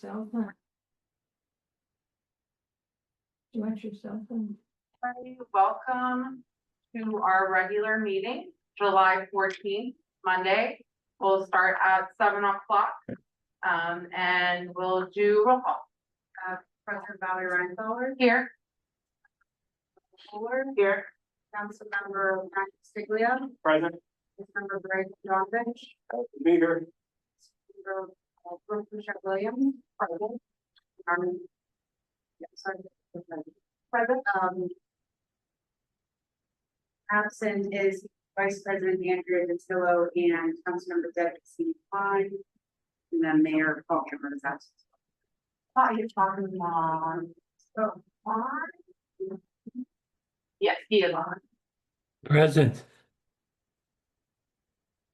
yourself in? Do you want yourself in? Welcome to our regular meeting, July 14th, Monday. We'll start at 7 o'clock and we'll do roll call. President Valerie Reinfelder here. Here. Councilmember Frank Stiglia. Present. Councilmember Greg Johnson. Be here. Michelle Williams. Present. Present. Absent is Vice President Andrea Datillo and Councilmember Debbie Klein, and then Mayor Paul Cameron is absent. Thought you were talking on. So on. Yes, he is on. Present.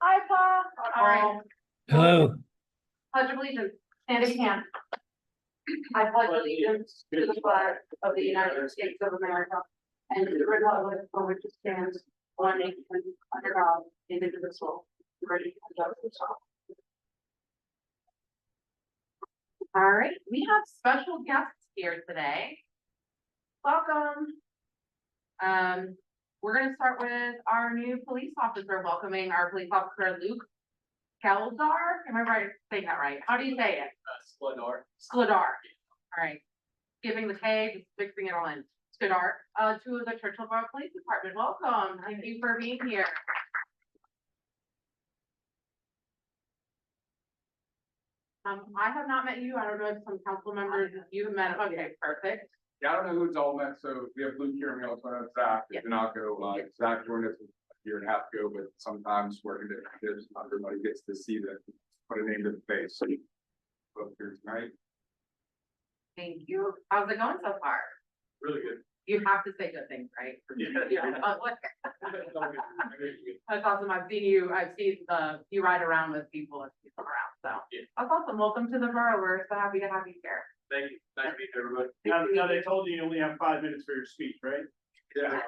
Hi, Paul. All right. Hello. Pledge of allegiance. Stand if you can. I pledge allegiance to the flag of the United States of America and to the republic for which it stands, one nation, under God, indivisible, liberty and justice for all. All right, we have special guests here today. Welcome. We're going to start with our new police officer, welcoming our police officer, Luke Keldar. Am I right saying that right? How do you say it? Skladar. Skladar. All right. Giving the tag, just mixing it all in. Skladar, to the Churchill Borough Police Department. Welcome. Thank you for being here. I have not met you. I don't know if some council members you have met. Okay, perfect. Yeah, I don't know who's all met, so we have Luke here, and we also have Zach, Yeah. Zach joined us a year and a half ago, but sometimes working different shifts, not everybody gets to see that, put a name to the face, so. Both here tonight, Thank you. How's it going so far? really good. You have to say good things, right? Yeah. That's awesome. I've seen you you ride around with people and people around. So Yeah. that's awesome. Welcome to the borough. We're so happy to have you here. Thank you, nice to meet everybody. Now they told you only have 5 minutes for your speech, right? Yeah.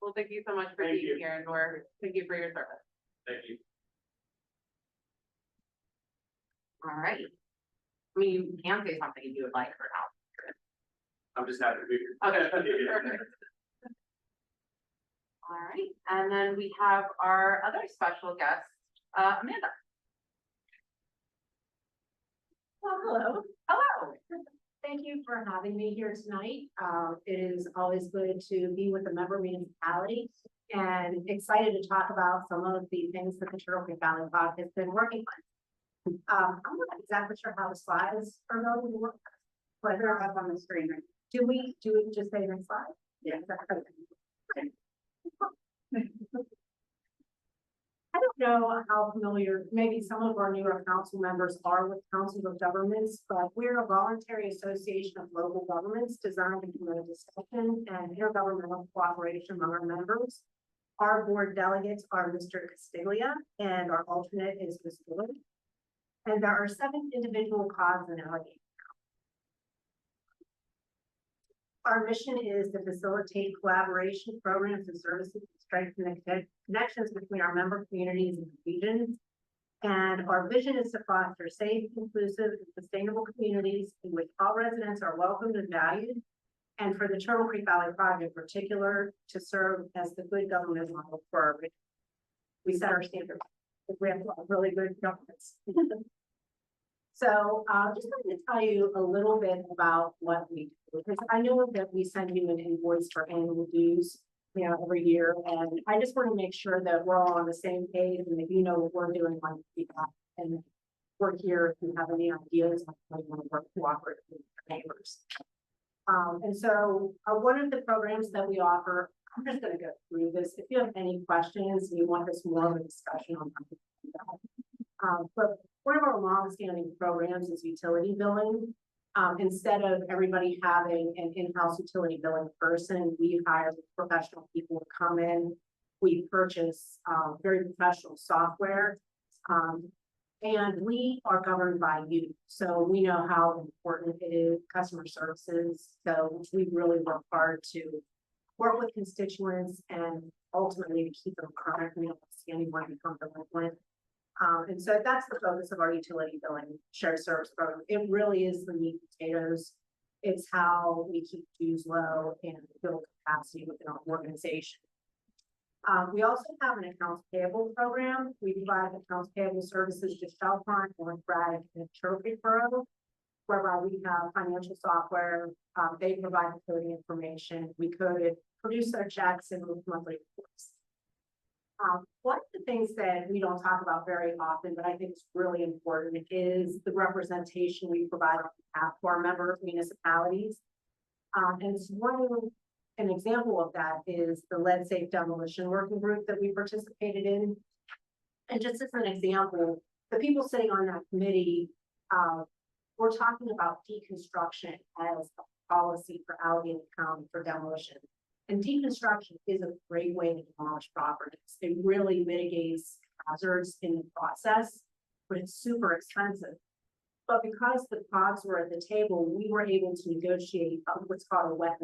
Well, thank you so much for Thank being you. here, and thank you for your service. Thank you. All right. I mean, you can say something if you would like or I'm just happy to be here. not. Okay, perfect. All right, and then we have our other special guest, Amanda. Well, hello. Hello. Thank you for having me here tonight. It is always good to be with a member municipality and excited to talk about some of the things that the Turtle Creek Valley Pod has been working on. I'm not exactly sure how the slides are going to work. But They're up on the screen, right? do we just say next slide? Yeah. Okay. I don't know how familiar, maybe some of our newer council members are with councils of governments, but we're a voluntary association of local governments designed to promote discussion and intergovernmental cooperation among our members. Our board delegates are Mr. Castiglia and our alternate is Ms. Willard. And there are 7 individual causes and allegations. Our mission is to facilitate collaboration, programs, and services to strengthen the connections between our member communities and regions. And our vision is to foster safe, inclusive, and sustainable communities in which all residents are welcomed and valued. And for the Turtle Creek Valley Project in particular, to serve as the good government model for our region. We set our standards. We have really good governments. So just wanted to tell you a little bit about what we do, because I know that we send you an invoice for annual dues, every year, and I just want to make sure that we're all on the same page and that you know what we're doing on behalf, and we're here if you have any ideas on how you want to work cooperate with your neighbors. And so one of the programs that we offer, I'm just going to go through this. If you have any questions, you want this more of a discussion on how to do that. But one of our long-standing programs is utility billing. Instead of everybody having an in-house utility billing person, we hire professional people to come in. We purchase very professional software. And we are governed by you. So we know how important it is, customer services. So we really work hard to work with constituents and ultimately to keep them current. We don't see anyone become delinquent. And so that's the focus of our utility billing shared service program. It really is the meat and potatoes. It's how we keep dues low and build capacity within our organization. We also have an accounts payable program. We provide accounts payable services to Shelfront, North Bragg, and Trophy Borough, whereby we have financial software. They provide the coding information. We code it, produce our checks, and move monthly reports. One of the things that we don't talk about very often, but I think is really important, is the representation we provide on behalf of our member municipalities. And it's an example of that is the lead safe demolition working group that we participated in. And just as an example, the people sitting on that committee, we're talking about deconstruction as a policy for Allegheny County for demolition. And deconstruction is a great way to demolish properties. It really mitigates hazards in the process, but it's super expensive. But because the COGS were at the table, we were able to negotiate what's called a wet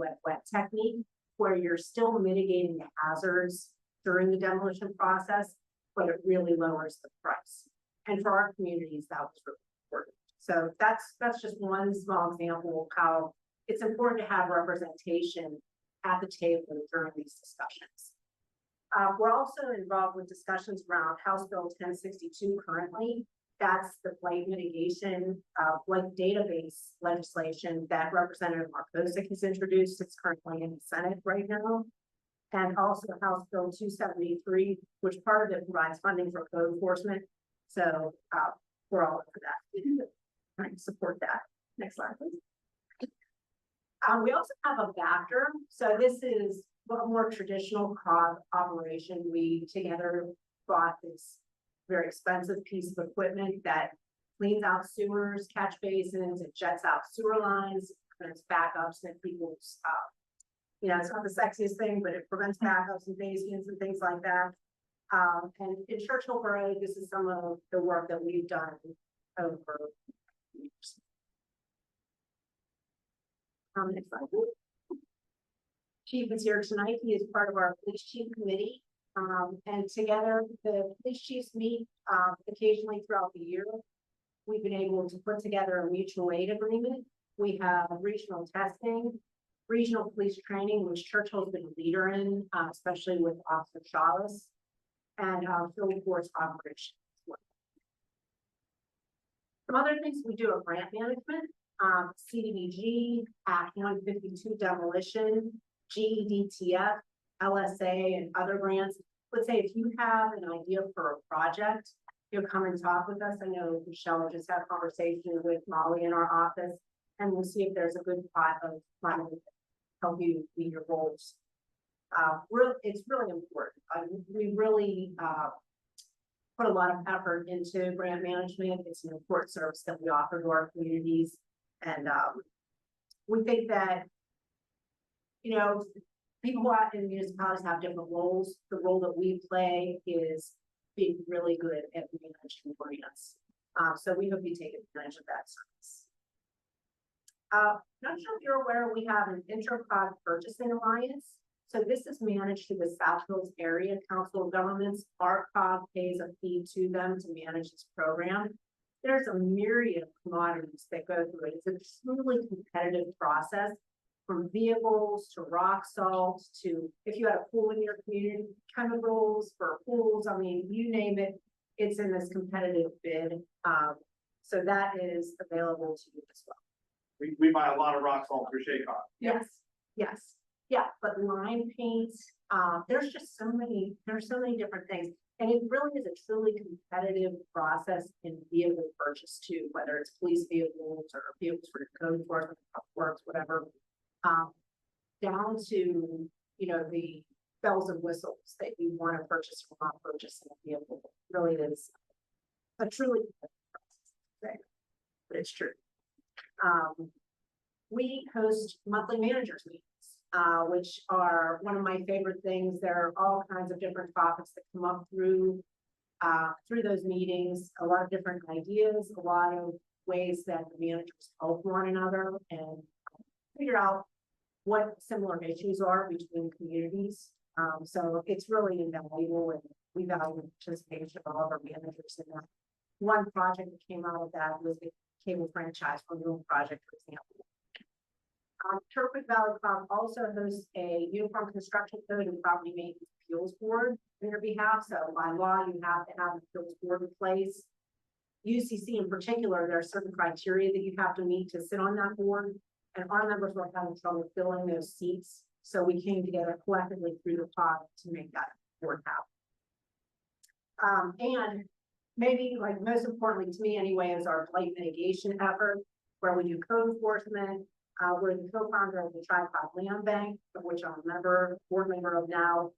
technique, where you're still mitigating the hazards during the demolition process, but it really lowers the price. And for our communities, that was really important. So that's just one small example of how it's important to have representation at the table during these discussions. We're also involved with discussions around House Bill 1062 currently. That's the blight mitigation, blight database legislation that Representative Markosik has introduced. It's currently in the Senate right now. And also House Bill 273, which part of it provides funding for code enforcement. So we're all for that. Trying to support that. Next slide, please. We also have a BAFTR. So this is a more traditional COG operation. We together bought this very expensive piece of equipment that cleans out sewers, catch basins, it jets out sewer lines, prevents backups and people's, it's not the sexiest thing, but it prevents backups and basements and things like that. And in Churchill Borough, this is some of the work that we've done over years. Next slide, please. Chief is here tonight. He is part of our police chief committee. And together, the police chiefs meet occasionally throughout the year. We've been able to put together a mutual aid agreement. We have regional testing, regional police training, which Churchill's been a leader in, especially with Officer Chalice, and field force operations. Some other things we do are grant management, CDBG, Act 152 demolition, GEDTF, LSA, and other grants. Let's say if you have an idea for a project, you'll come and talk with us. I know Michelle just had a conversation with Molly in our office, and we'll see if there's a good pot of money to help you meet your goals. It's really important. We really put a lot of effort into grant management. It's an important service that we offer to our communities. And we think that, people out in municipalities have different roles. The role that we play is being really good at managing grants. So we hope you take advantage of that service. Not sure if you're aware, we have an intra-COG purchasing alliance. So this is managed through the South Hills Area Council of Governments. Our COG pays a fee to them to manage this program. There's a myriad of commodities that go through it. It's a truly competitive process, from vehicles to rock salt to, if you had a pool in your community, chemicals for pools. I mean, you name it, it's in this competitive bid. So that is available to you as well. We buy a lot of rock salt for Shaycon. Yes, yes. Yeah, but lime paint, there's so many different things. And it really is a truly competitive process in vehicle purchase too, whether it's police vehicles or vehicles for code enforcement, works, whatever. Down to, the bells and whistles that you want to purchase or not purchase in a vehicle. It really is a truly competitive process, but it's true. We host monthly managers meetings, which are one of my favorite things. There are all kinds of different topics that come up through those meetings, a lot of different ideas, a lot of ways that the managers help one another and figure out what similar issues are between communities. So it's really invaluable, and we value the participation of all of our managers in that. One project that came out of that was the cable franchise renewal project, for example. Turkwood Valley Club also hosts a uniform construction code and property maintenance appeals board on your behalf. So by law, you have to have an appeals board in place. UCC in particular, there are certain criteria that you have to meet to sit on that board. And our members were having trouble filling those seats. So we came together collectively through the pod to make that board happen. And maybe like most importantly to me anyway, is our blight mitigation effort, where we do code enforcement. We're the co-founder of the Tripod Land Bank, of which I'm a board member of now.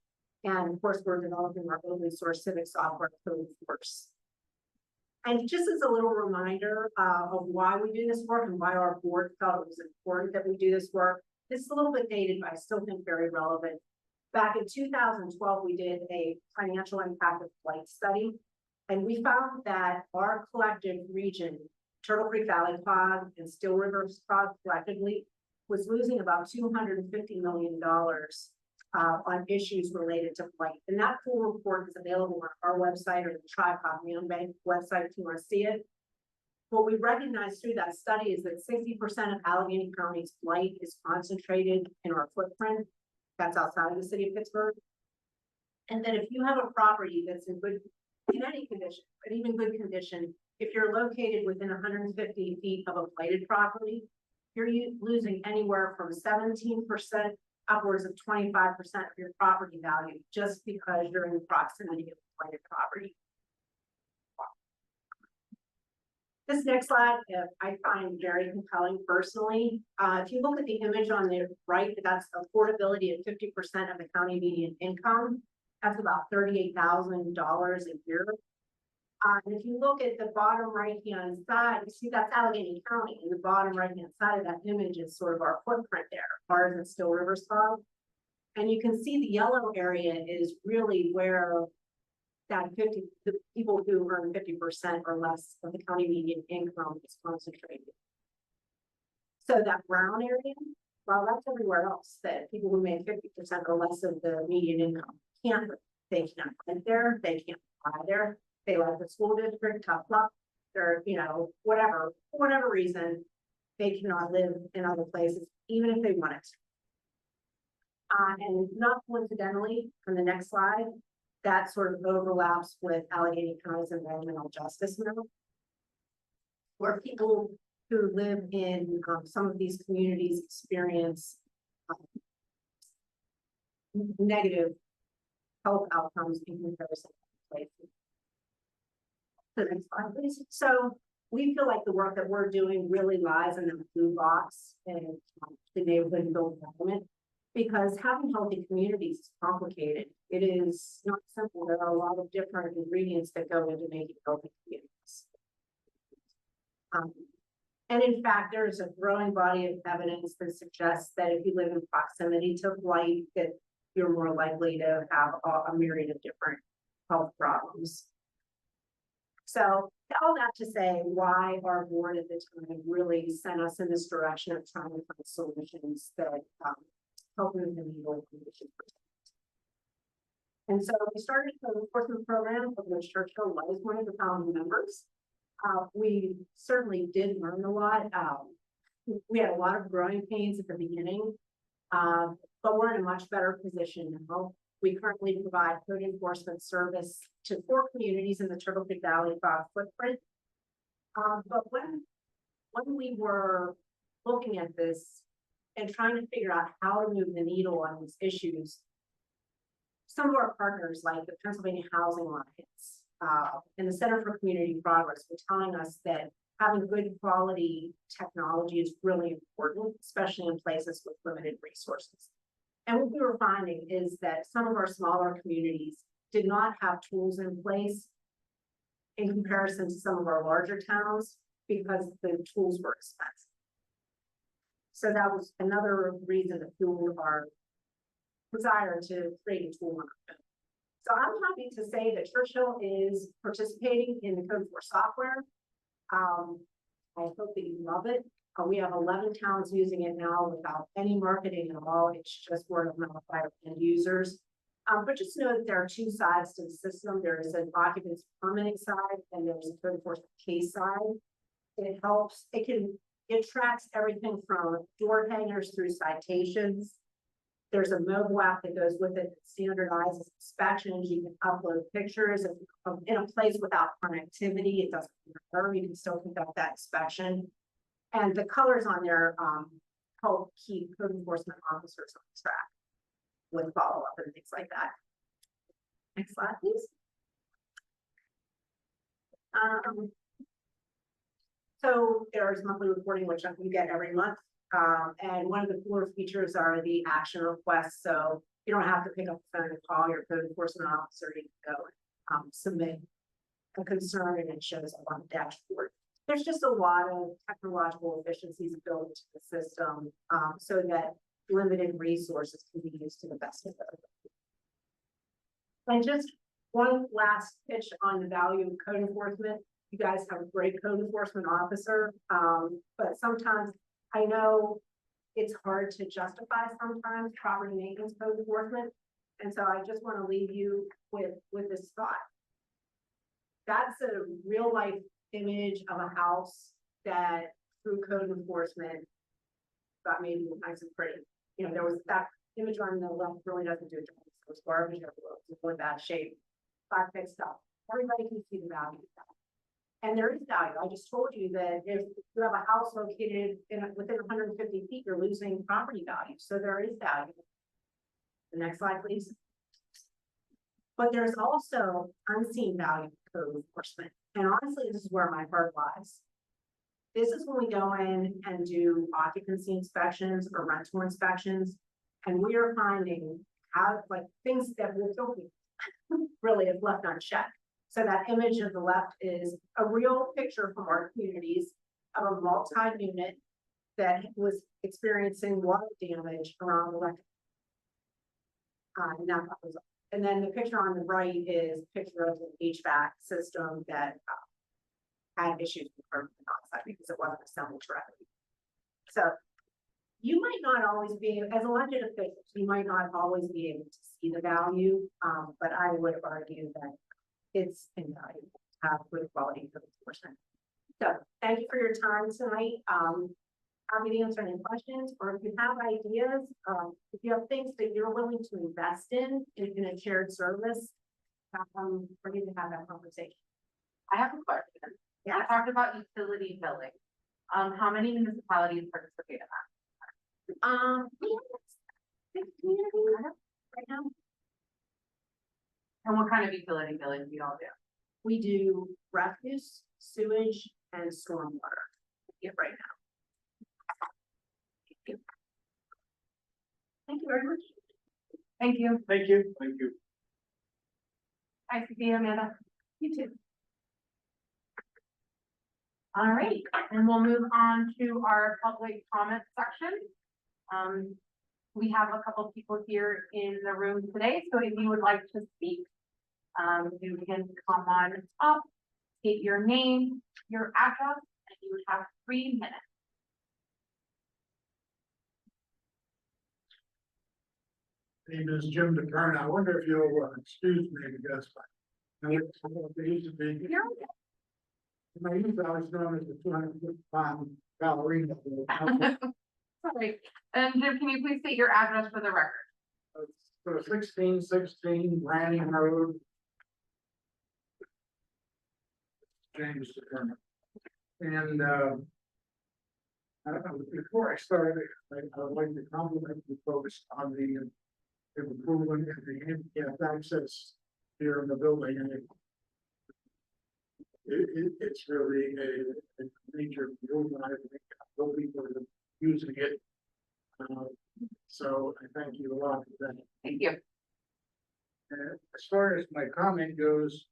And of course, we're developing our open source civic software code force. And just as a little reminder of why we do this work and why our board felt it was important that we do this work. This is a little bit dated, but I still think very relevant. Back in 2012, we did a financial impact of blight study. And we found that our collective region, Turtle Creek Valley Pod and Still River Pod collectively, was losing about $250 million on issues related to blight. And that full report is available on our website or the Tripod Land Bank website if you want to see it. What we recognized through that study is that 60% of Allegheny County's blight is concentrated in our footprint. That's outside of the city of Pittsburgh. And that if you have a property that's in any condition, but even good condition, if you're located within 150 feet of a blighted property, you're losing anywhere from 17% upwards of 25% of your property value just because you're in the proximity of a blighted property. This next slide, I find very compelling personally. If you look at the image on the right, that's affordability at 50% of the county median income. That's about $38,000 a year. And if you look at the bottom right-hand side, you see that's Allegheny County, and the bottom right-hand side of that image is sort of our footprint there, ours and Still River Pod. And you can see the yellow area is really where the people who earn 50% or less of the county median income is concentrated. So that brown area, well, that's everywhere else that people who make 50% or less of the median income they can't rent there, they can't buy there. They like the school district, tough luck, or, whatever, for whatever reason, they cannot live in other places, even if they wanted to. And not coincidentally, on the next slide, that sort of overlaps with Allegheny County's environmental justice mill, where people who live in some of these communities experience negative health outcomes in comparison to places. The next slide, please. So we feel like the work that we're doing really lies in the blue box and the neighborhood and built environment, because having healthy communities is complicated. It is not simple. There are a lot of different ingredients that go into making healthy communities. And in fact, there is a growing body of evidence that suggests that if you live in proximity to blight, that you're more likely to have a myriad of different health problems. So all that to say why our board at the time really sent us in this direction of trying to find solutions that help move the needle. And so we started the enforcement program of which Churchill was one of the founding members. We certainly did learn a lot. We had a lot of growing pains at the beginning, but we're in a much better position now. We currently provide code enforcement service to 4 communities in the Turtle Creek Valley footprint. But when we were looking at this and trying to figure out how to move the needle on these issues, some of our partners like the Pennsylvania Housing Alliance and the Center for Community Progress were telling us that having good quality technology is really important, especially in places with limited resources. And what we were finding is that some of our smaller communities did not have tools in place in comparison to some of our larger towns because the tools were expensive. So that was another reason that fueled our desire to create a tool on our own. So I'm happy to say that Churchill is participating in the Code for software. I hope that you love it. We have 11 towns using it now without any marketing at all. It's just word of mouth by our end users. But just know that there are two sides to the system. There is an occupant's permanent side and there's a code enforcement case side. It helps, it tracks everything from door hangers through citations. There's a mobile app that goes with it that standardizes inspections. You can upload pictures in a place without connectivity. It doesn't matter. You can still conduct that inspection. And the colors on there help keep code enforcement officers on track with follow-up and things like that. Next slide, please. So there's monthly reporting, which you get every month. And one of the cooler features are the action requests. So you don't have to pick up the phone and call your code enforcement officer. You can go and submit a concern and it shows up on the dashboard. There's just a lot of technological efficiencies built into the system so that limited resources can be used to the best of it. And just one last pitch on the value of code enforcement. You guys have a great code enforcement officer, but sometimes I know it's hard to justify sometimes property maintenance code enforcement. And so I just want to leave you with this thought. That's a real life image of a house that through code enforcement got made nice and pretty. You know, there was that image on the left really doesn't do it justice. It was garbage everywhere. It was in really bad shape. Black fixed up. Everybody can see the value of that. And there is value. I just told you that if you have a house located within 150 feet, you're losing property value. So there is value. The next slide, please. But there's also unseen value in code enforcement. And honestly, this is where my heart lies. This is when we go in and do occupancy inspections or rental inspections, and we are finding how, like, things that will kill people really if left unchecked. So that image of the left is a real picture from our communities of a multi-unit that was experiencing water damage around electric. And then the picture on the right is a picture of an HVAC system that had issues with carbon monoxide because it wasn't assembled correctly. So you might not always be, as elected officials, you might not always be able to see the value, but I would argue that it's invaluable to have good quality code enforcement. So thank you for your time tonight. Happy to answer any questions, or if you have ideas, if you have things that you're willing to invest in a shared service, we're going to have that conversation. I have a question. Yeah. I talked about utility billing. How many municipalities participate in that? We have 16 right now. And what kind of utility billing do you all do? We do refuse, sewage, and stormwater. Yeah, right now. Thank you very much. Thank you. Thank you. Thank you. Nice to see you, Amanda. You too. All right, and we'll move on to our public comment section. We have a couple people here in the room today, so if you would like to speak, you can come on up, state your name, your address, and you would have 3 minutes. Name is Jim DeKern. I wonder if you'll excuse me because I used to be. You're In my youth, I was known as the 250-pound ballerina. sorry. And Jim, can you please state your address for the record? So 1616 Branning Road. James DeKern. And before I started, I would like to compliment the folks on the improvement in the handicap access here in the building. And it's really a major improvement. I think all people are using it. So I thank you a lot for that. Thank you. As far as my comment goes,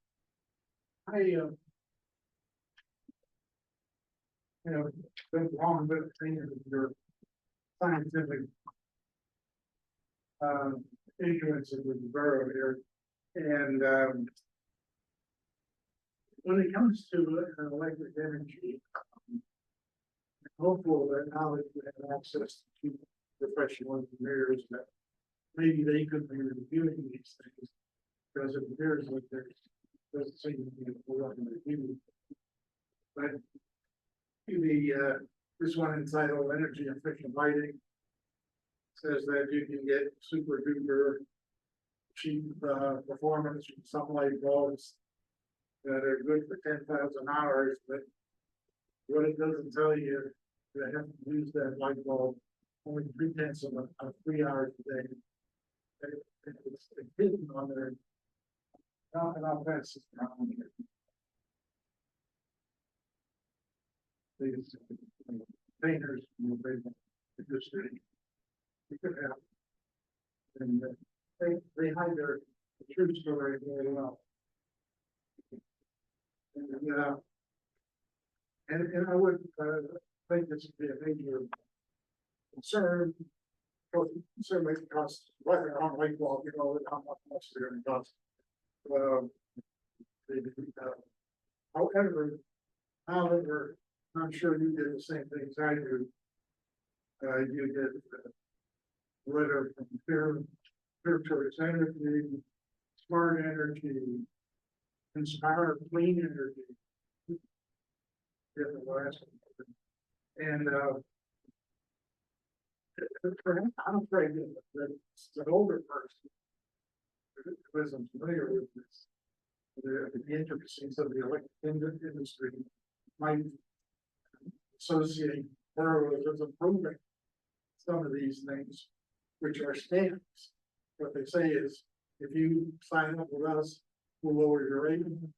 been long with things with your scientific influence of the borough here. And when it comes to electric energy, I'm hopeful that now that we have access to professional engineers that maybe they could be reviewing these things. Because it appears like there's, doesn't seem to be a whole lot of review. But this one entitled Energy Efficient Lighting says that you can get super duper cheap, performance from some light bulbs that are good for 10,000 hours, but what it doesn't tell you, you have to use that light bulb only 3/10 of 3 hours a day. It's hidden on there. And I'll pass it down here. These painters in the industry. You could have. And they hide their true story very well. And I would think this would be a major concern. Certainly because right around light bulb, you know, how much they're going to cost. However, I'm sure you did the same things I do. You did a letter from Fair Choice Energy, Smart Energy, Inspire Clean Energy. Yeah, the last one. And I'm afraid that it's an older person who isn't familiar with this. The intricacies of the electric industry might associate boroughs as improving some of these things, which are scams. What they say is, if you sign up with us, we'll lower your rating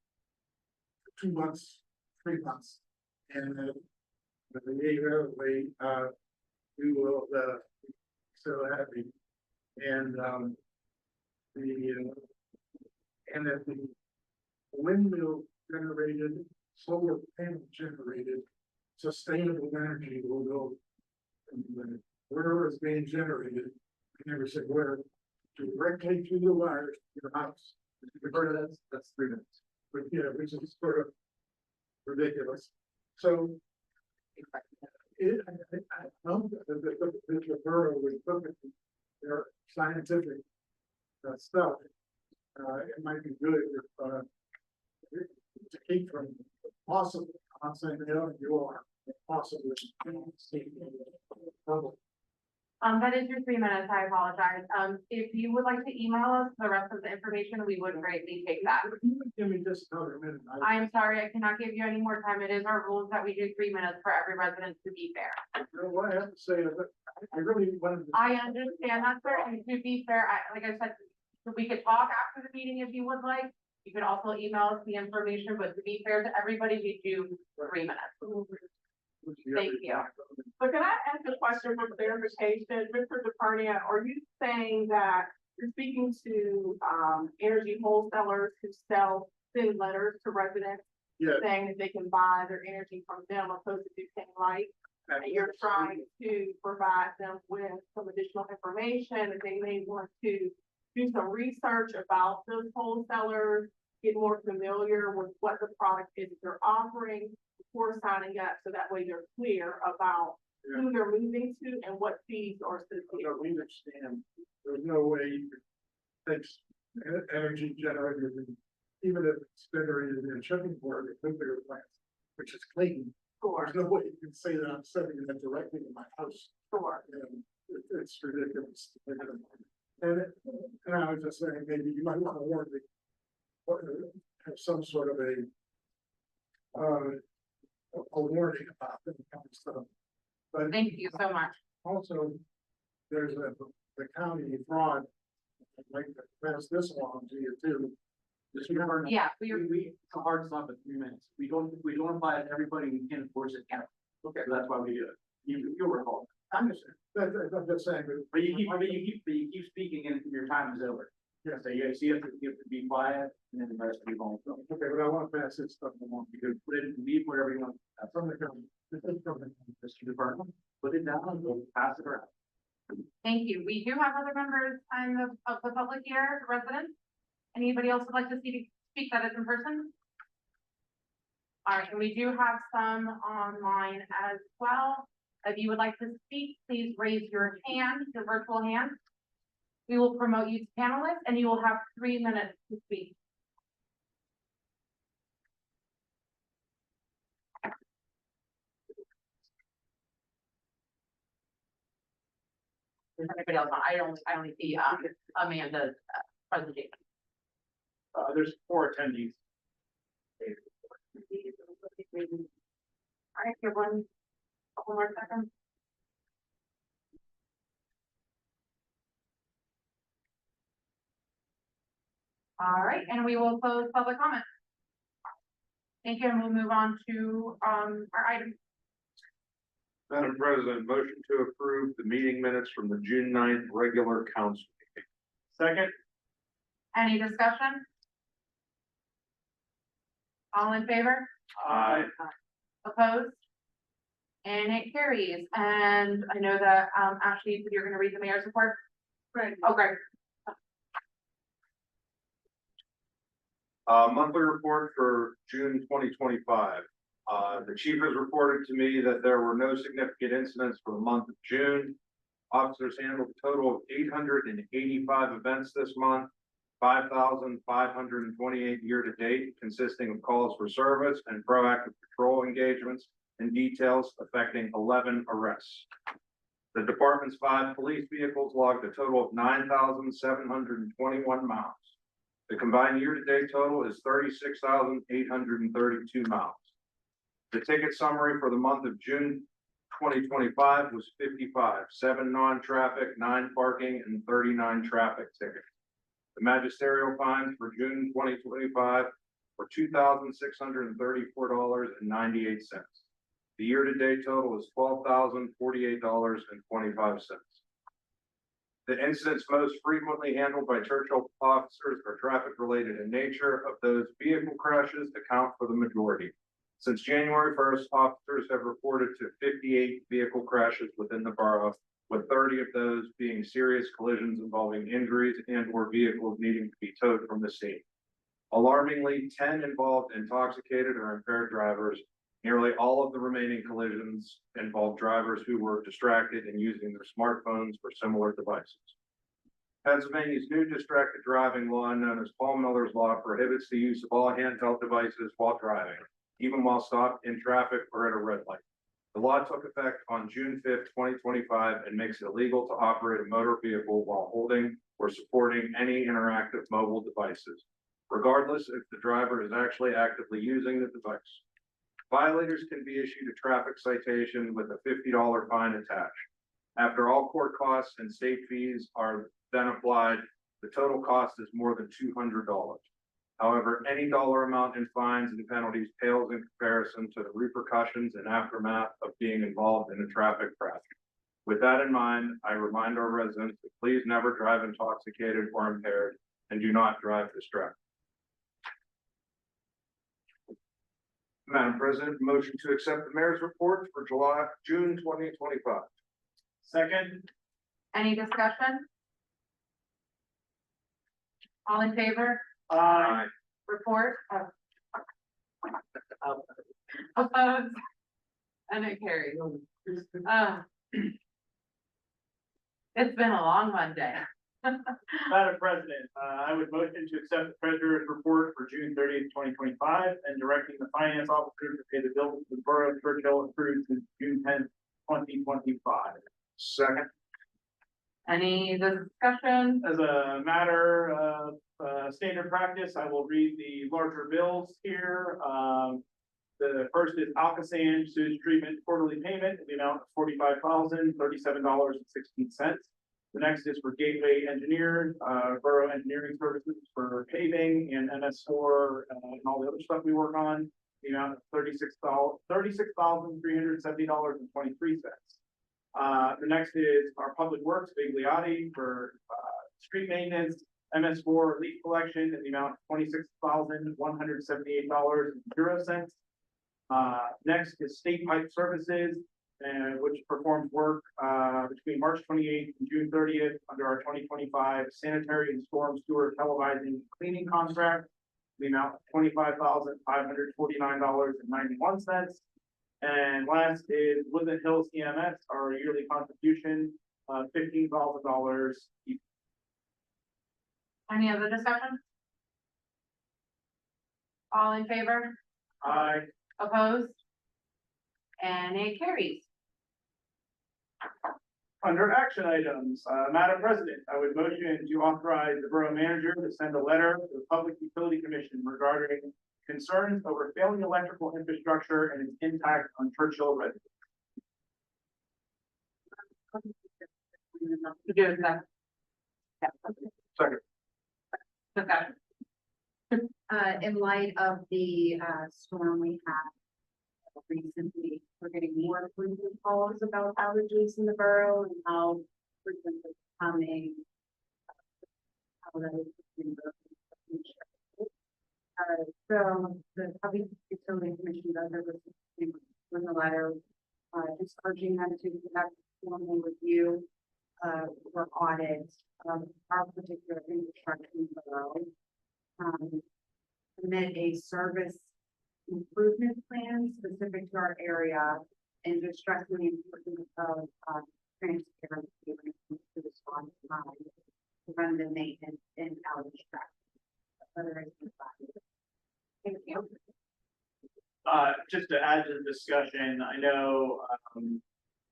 for 2 months, 3 months, and we will so happy. And and that the windmill generated, solar panel generated, sustainable energy will go wherever it's being generated. I never said where, directly through the wires to your house. We've heard of that, that's 3 minutes. But yeah, which is sort of ridiculous. So I know that the borough would look at their scientific stuff. It might be good if to keep from possibly, I'm saying you are possibly. That is your 3 minutes, I apologize. If you would like to email us the rest of the information, we would greatly take that. Give me just another minute. I am sorry, I cannot give you any more time. It is our rules that we do 3 minutes for every resident to be fair. You know, what I have to say is that I really wanted to. I understand that, sir, and to be fair, like I said, we could talk after the meeting if you would like. You could also email us the information, but to be fair to everybody, we do 3 minutes. Thank you. But can I ask a question for clarification, Mr. DeParnia, are you saying that you're speaking to, energy wholesalers who send letters to residents? Yeah. Saying that they can buy their energy from them opposed to Duquesne Light? And you're trying to provide them with some additional information, and they may want to do some research about those wholesalers, get more familiar with what the product is they're offering before signing up, so that way they're clear about who they're moving to and what fees are associated. We understand there's no way you could take energy generated, even if it's generated in a shipping port or nuclear plants, which is clean. Sure, There's no way you can say that I'm sending that directly to my house. sure. It's ridiculous. And I was just saying, maybe you might want to warn have some sort of a warning about that kind of stuff. But Thank you so much. also, there's the county fraud. I'd like to pass this along to you too. Yeah, It's a hard stop at 3 minutes. We don't apply it to everybody. We can't enforce it. Okay, so that's why we do it. You'll recall. I'm just saying, But you keep speaking and your time is over. Yeah. So you have to be quiet and then the rest of you won't. okay, but I want to pass this stuff along. You could put it in leave whatever you want. From the county, this is from the Mr. Department, put it down and we'll pass it around. thank you. We do have other members of the public here, residents. Anybody else would like to speak that is in person? All right, and we do have some online as well. If you would like to speak, please raise your hand, your virtual hand. we will promote you to panelists and you will have 3 minutes to speak. Does anybody else want? I only see, Amanda's presentation. There's 4 attendees. All right, give one, couple more seconds. All right, and we will close public comment. Thank you, and we'll move on to, our item. Madam President, motion to approve the meeting minutes from the June 9th regular council meeting. Second, Any discussion? All in favor? Aye. Opposed? And it carries, and I know that, Ashley, you're gonna read the mayor's report? Right. Okay. Monthly report for June 2025. The chief has reported to me that there were no significant incidents for the month of June. Officers handled a total of 885 events this month, 5,528 year to date, consisting of calls for service and proactive patrol engagements and details affecting 11 arrests. The department's 5 police vehicles logged a total of 9,721 miles. The combined year-to-date total is 36,832 miles. The ticket summary for the month of June 2025 was 55, 7 non-traffic, 9 parking, and 39 traffic tickets. The magisterial fines for June 2025 were $2,634.98. The year-to-date total is $12,048.25. The incidents most frequently handled by Churchill officers are traffic-related in nature. Of those, vehicle crashes account for the majority. Since January 1st, officers have reported to 58 vehicle crashes within the borough, with 30 of those being serious collisions involving injuries and/or vehicles needing to be towed from the scene. Alarmingly, 10 involved intoxicated or impaired drivers. Nearly all of the remaining collisions involved drivers who were distracted and using their smartphones or similar devices. Pennsylvania's new distracted driving law, known as Paul Miller's Law, prohibits the use of all handheld devices while driving, even while stopped in traffic or at a red light. The law took effect on June 5th, 2025, and makes it illegal to operate a motor vehicle while holding or supporting any interactive mobile devices, regardless if the driver is actually actively using the device. Violators can be issued a traffic citation with a $50 fine attached. After all court costs and state fees are then applied, the total cost is more than $200. However, any dollar amount in fines and penalties pales in comparison to the repercussions and aftermath of being involved in a traffic crash. With that in mind, I remind our residents to please never drive intoxicated or impaired, and do not drive distracted. Madam President, motion to accept the mayor's report for June 2025. second, Any discussion? All in favor? aye. Report? Opposed? And it carries. It's been a long Monday. Madam President, I would motion to accept the treasurer's report for June 30th, 2025, and directing the finance officer to pay the bills to the borough of Churchill approved since June 10th, 2025. Second. Any discussion? As a matter of standard practice, I will read the larger bills here. The first is Alcosan sewage treatment quarterly payment in the amount of $45,037.16. The next is for Gateway Engineers, Borough Engineering Services for paving and MS4 and all the other stuff we work on. The amount of $36,370.23. The next is our Public Works Bigliotti for street maintenance, MS4 leaf collection in the amount of $26,178.00. Next is State Pipe Services, which performs work between March 28th and June 30th under our 2025 sanitary and storm sewer televising and cleaning contract. The amount of $25,549.91. And last is Woodland Hills EMS, our yearly contribution, $15,000 each. Any other discussion? All in favor? Aye. Opposed? And it carries. Under action items, Madam President, I would motion to authorize the Borough Manager to send a letter to the Public Utility Commission regarding concerns over failing electrical infrastructure and its impact on Churchill residents. You do it, Zach. Second. Discussion. In light of the, storm we had recently, we're getting more frequent calls about outages in the borough and how frequent it's coming. How that is being broken. So the Public Utility Commission does have with a letter, just urging them to conduct a formal review, or audit of our particular infrastructure in the borough. Submit a service improvement plan specific to our area and just stressing the importance of, transparency when it comes to response time, preventive maintenance and outage tracking. Thank you. Just to add to the discussion, I know,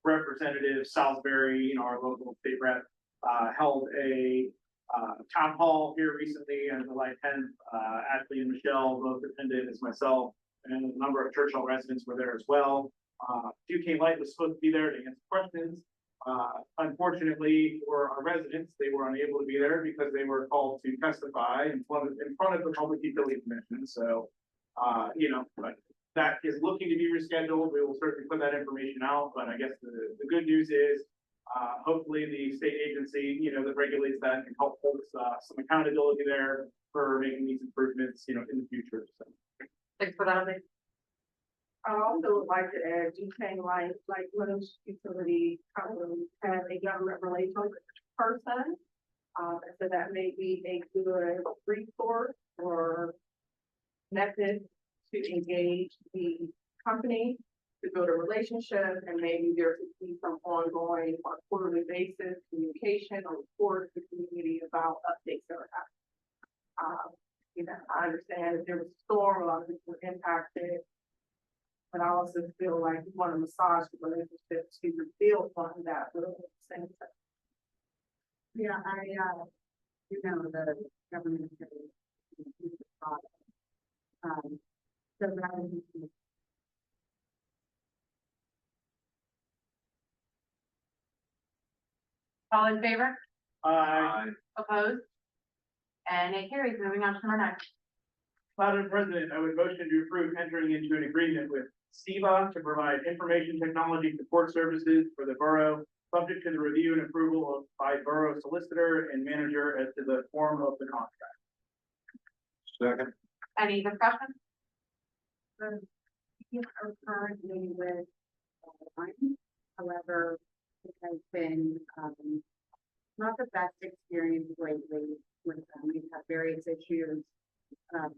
Representative Salisbury, our local state rep, held a town hall here recently on July 10th. Ashley and Michelle both attended, as myself, and a number of Churchill residents were there as well. UK Light was supposed to be there to answer questions. Unfortunately for our residents, they were unable to be there because they were called to testify in front of the Public Utility Commission. So, but that is looking to be rescheduled. We will certainly put that information out, but I guess the good news is, hopefully the state agency, that regulates that can help hold some accountability there for making these improvements, in the future. So. Thanks for that. I also would like to add, Duquesne Light, like most utility companies, have a government relations person. So that may be a good resource or method to engage the company to build a relationship, and maybe there could be some ongoing on a quarterly basis communication or report to the community about updates that are happening. I understand if there was a storm, a lot of people were impacted. But I also feel like we want to massage the relationship to rebuild on that little same thing. Yeah, the government. So that would be. All in favor? Opposed? And it carries. Moving on to number 9. Madam President, I would motion to approve entering into an agreement with SEBA to provide information technology support services for the borough, subject to the review and approval by borough solicitor and manager as to the form of the contract. Second. Any discussion? We are currently with one, however, it has been not the best experience lately with them. We've had various issues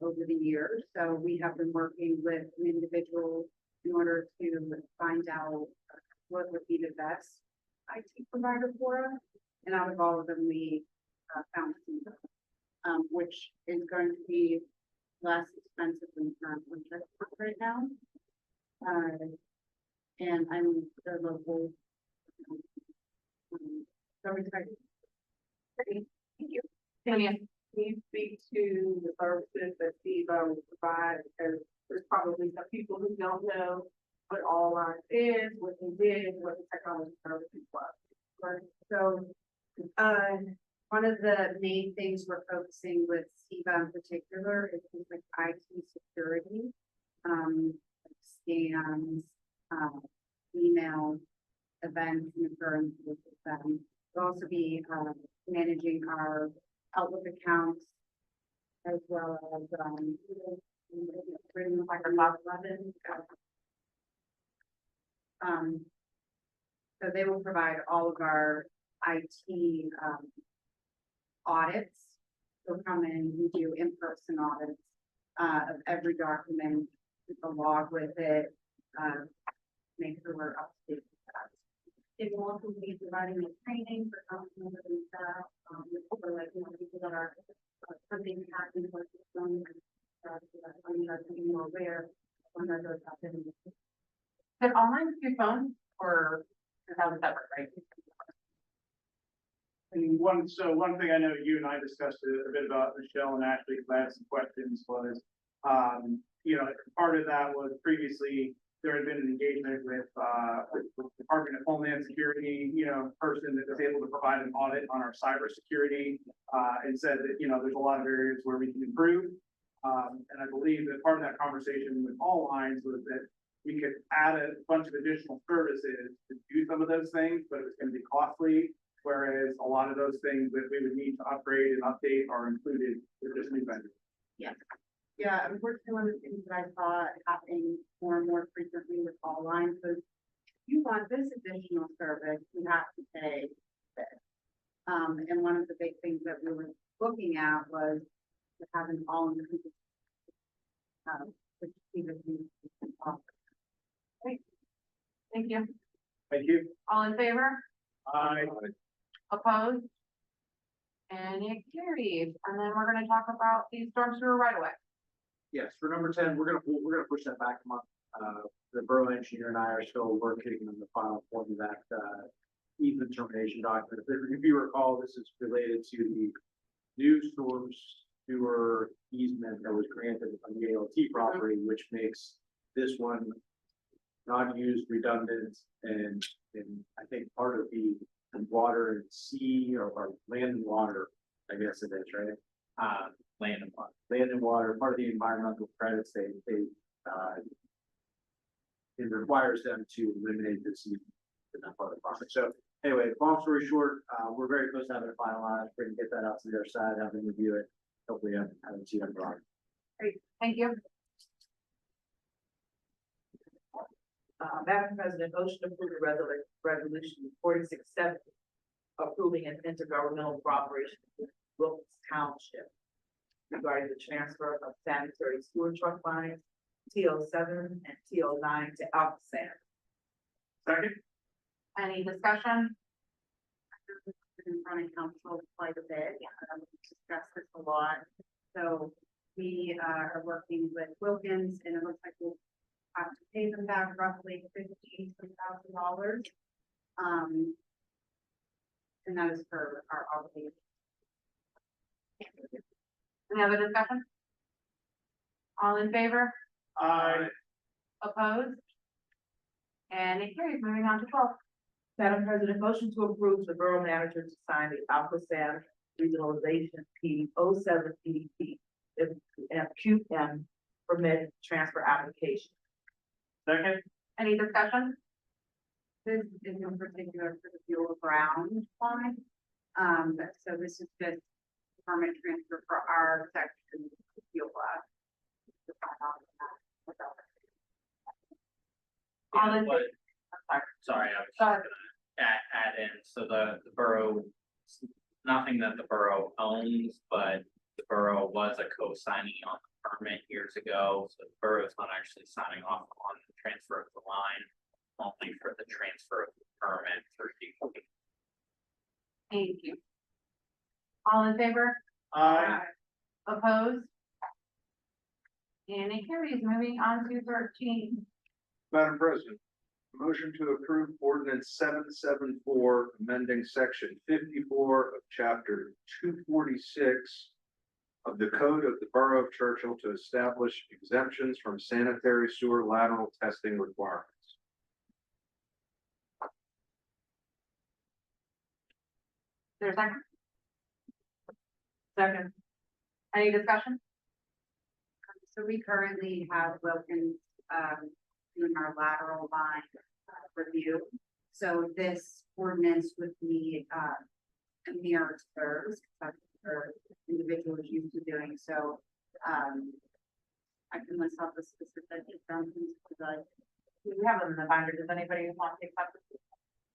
over the years, so we have been working with an individual in order to find out what would be the best IT provider for us. And out of all of them, we found SEBA, which is going to be less expensive than the current contract right now. And I'm the local. So I'm excited. Thank you. Tanya. Can you speak to the services that SEBA will provide? Because there's probably some people who don't know what all line is, what they did, what the technology services was. Right. So, one of the main things we're focusing with SEBA in particular is things like IT security, scams, email, events, and occurrences with them. We'll also be managing our Outlook accounts as well as Microsoft 11. So they will provide all of our IT audits. They'll come in and do in-person audits of every document, with a log with it, make sure we're up to date with that. It will also be providing the training for council members and staff, for like, people that are, something happening with the system. I mean, are being more aware when that goes happen. Is it online through phone or is that separate, right? And one thing I know you and I discussed a bit about, Michelle and Ashley, because I had some questions, was, part of that was previously there had been an engagement with the Department of Homeland Security, person that was able to provide an audit on our cybersecurity, and said that, there's a lot of areas where we can improve. And I believe that part of that conversation with all lines was that we could add a bunch of additional services to do some of those things, but it was going to be costly. Whereas a lot of those things that we would need to upgrade and update are included with this new vendor. Yeah, unfortunately, one of the things that I saw happening more and more frequently with all lines was, if you want this additional service, you have to pay this. And one of the big things that we were looking at was to have an all-inclusive. Which even we can offer. Thank you. Thank you. All in favor? I Opposed? And it carries. And then we're gonna talk about the storm sewer right away. Yes, for number 10, we're gonna push that back a month. The borough engineer and I are still working on the final form of that, easement termination document. If you recall, this is related to the new storm sewer easement that was granted on the ALT property, which makes this one not used, redundant, and I think part of the water and sea or land and water, I guess it is, right? Land and water, part of the environmental credits, it requires them to eliminate this in that part of the project. So anyway, long story short, we're very close to having it finalized. We're gonna get that out to the other side, have them review it. Hopefully, have it see them wrong. Great, thank you. Madam President, motion to approve the resolution 4670, approving an intergovernmental cooperation with Wilkes Township regarding the transfer of sanitary sewer truck lines TL7 and TL9 to Alphasan. second. Any discussion? In front of council quite a bit, we discussed this a lot. So we are working with Wilkins, and it looks like we'll have to pay them back roughly $50,000. And that is for our obligation. Any other discussion? All in favor? I Opposed? And it carries. Moving on to 12. Madam President, motion to approve the borough manager to sign the Alphasan Regionalization P 07 PDP and QM permit transfer application. second. Any discussion? This is in particular for the fuel ground line. So this is just permit transfer for our section of fuel glass. All in, But, sorry. sorry, I was Go just ahead. gonna add in, so the borough, nothing that the borough owns, but the borough was a co-signing on the permit years ago, so the borough is not actually signing off on the transfer of the line, only for the transfer of the permit through DOT. Thank you. All in favor? I Opposed? And it carries. Moving on to 13. Madam President, motion to approve ordinance 774, amending section 54 of chapter 246 of the Code of the Borough of Churchill to establish exemptions from sanitary sewer lateral testing requirements. There's a second. Second. Any discussion? So we currently have Wilkins, doing our lateral line review. So this ordinance would be, a mirror to theirs, for individuals used to doing so. I can list off the specific exemptions for the, We have them in the binder. Does anybody want to take that?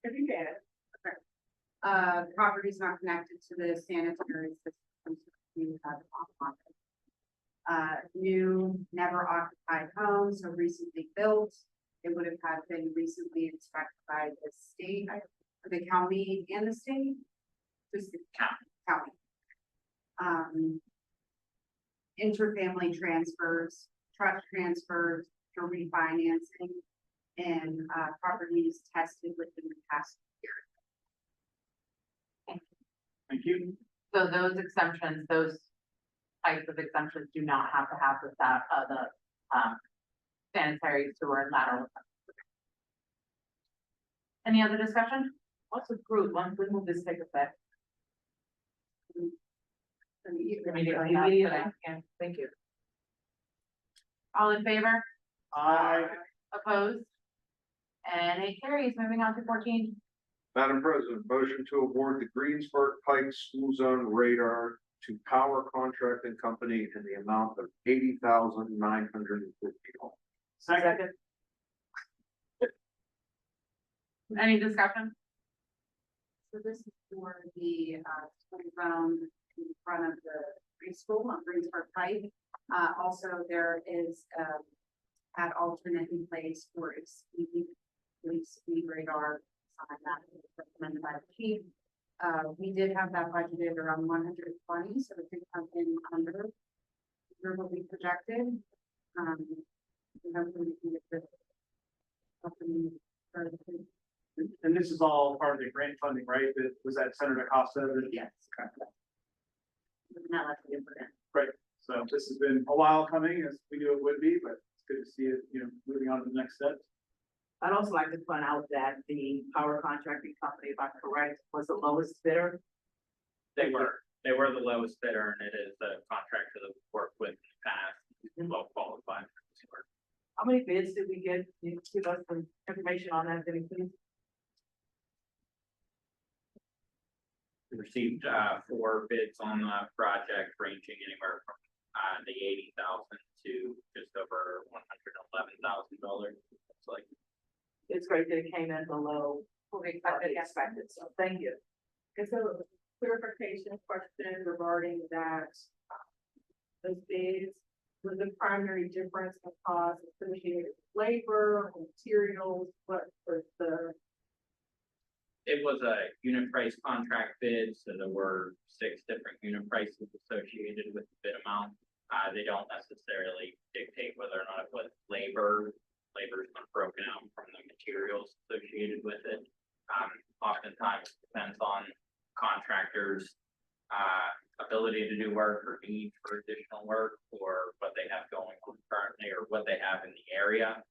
If you can. properties not connected to the sanitary system. You have on. New, never occupied homes, so recently built, it would have had been recently inspected by the state, the county and the state. Just the county. Interfamily transfers, trust transfers, for refinancing, and, properties tested within the past year. Thank you. So those exemptions, those types of exemptions do not have to have the sanitary sewer and lateral. Any other discussion? What's approved, once we move this take effect? Immediately. Yeah, thank you. All in favor? Aye. Opposed? And it carries. Moving on to 14. Madam President, motion to award the Greensburg Pike School Zone Radar to Power Contracting Company in the amount of $80,950. Second. Any discussion? So this is for the, school zone in front of the preschool on Greensburg Pike. Also, there is, an alternate in place for a speed radar sign that is recommended by the chief. We did have that budgeted around 120, so it did come in under what we projected. Hopefully we can get this up and started. And this is all part of the grant funding, right? That was that Senator Costa? Yes. Okay. Now let's get it in. Great. So this has been a while coming, as we knew it would be, but it's good to see it, moving on to the next steps. I'd also like to point out that the power contracting company, if I'm correct, was the lowest bidder. They were the lowest bidder, and it is the contractor that we've worked with in the past, well qualified. How many bids did we get? Can you give us some information on that, Debbie, please? We received 4 bids on the project, ranging anywhere from the $80,000 to just over $111,000. It's like, It's great that it came in below what we expected, so thank you. And so clarification question regarding that, those bids, was the primary difference in cost associated with labor, materials, what was the? it was a unit price contract bid, so there were 6 different unit prices associated with the bid amount. They don't necessarily dictate whether or not it was labor. Labor's been broken out from the materials associated with it. Oftentimes it depends on contractors' ability to do work or need for additional work, or what they have going on currently, or what they have in the area.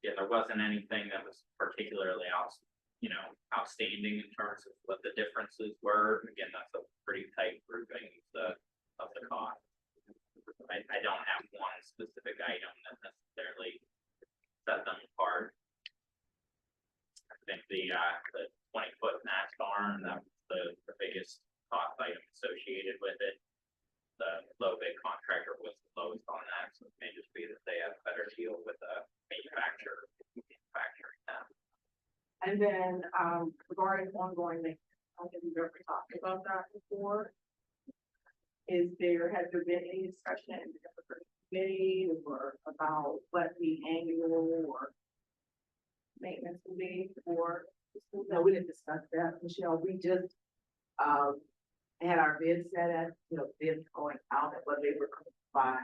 Yeah, there wasn't anything that was particularly outstanding in terms of what the differences were. Again, that's a pretty tight grouping of the cost. I don't have one specific item that necessarily set them apart. I think the 20-foot mast arm, that was the biggest cost item associated with it. The low bid contractor was the lowest on that, so it may just be that they have a better deal with the manufacturer manufacturing them. And then, regarding ongoing maintenance, I don't think we've ever talked about that before. Has there been any discussion in the committee or about what the annual or maintenance will be for? No, we didn't discuss that, Michelle, we just, had our bids set at, bids going out and what they were going to buy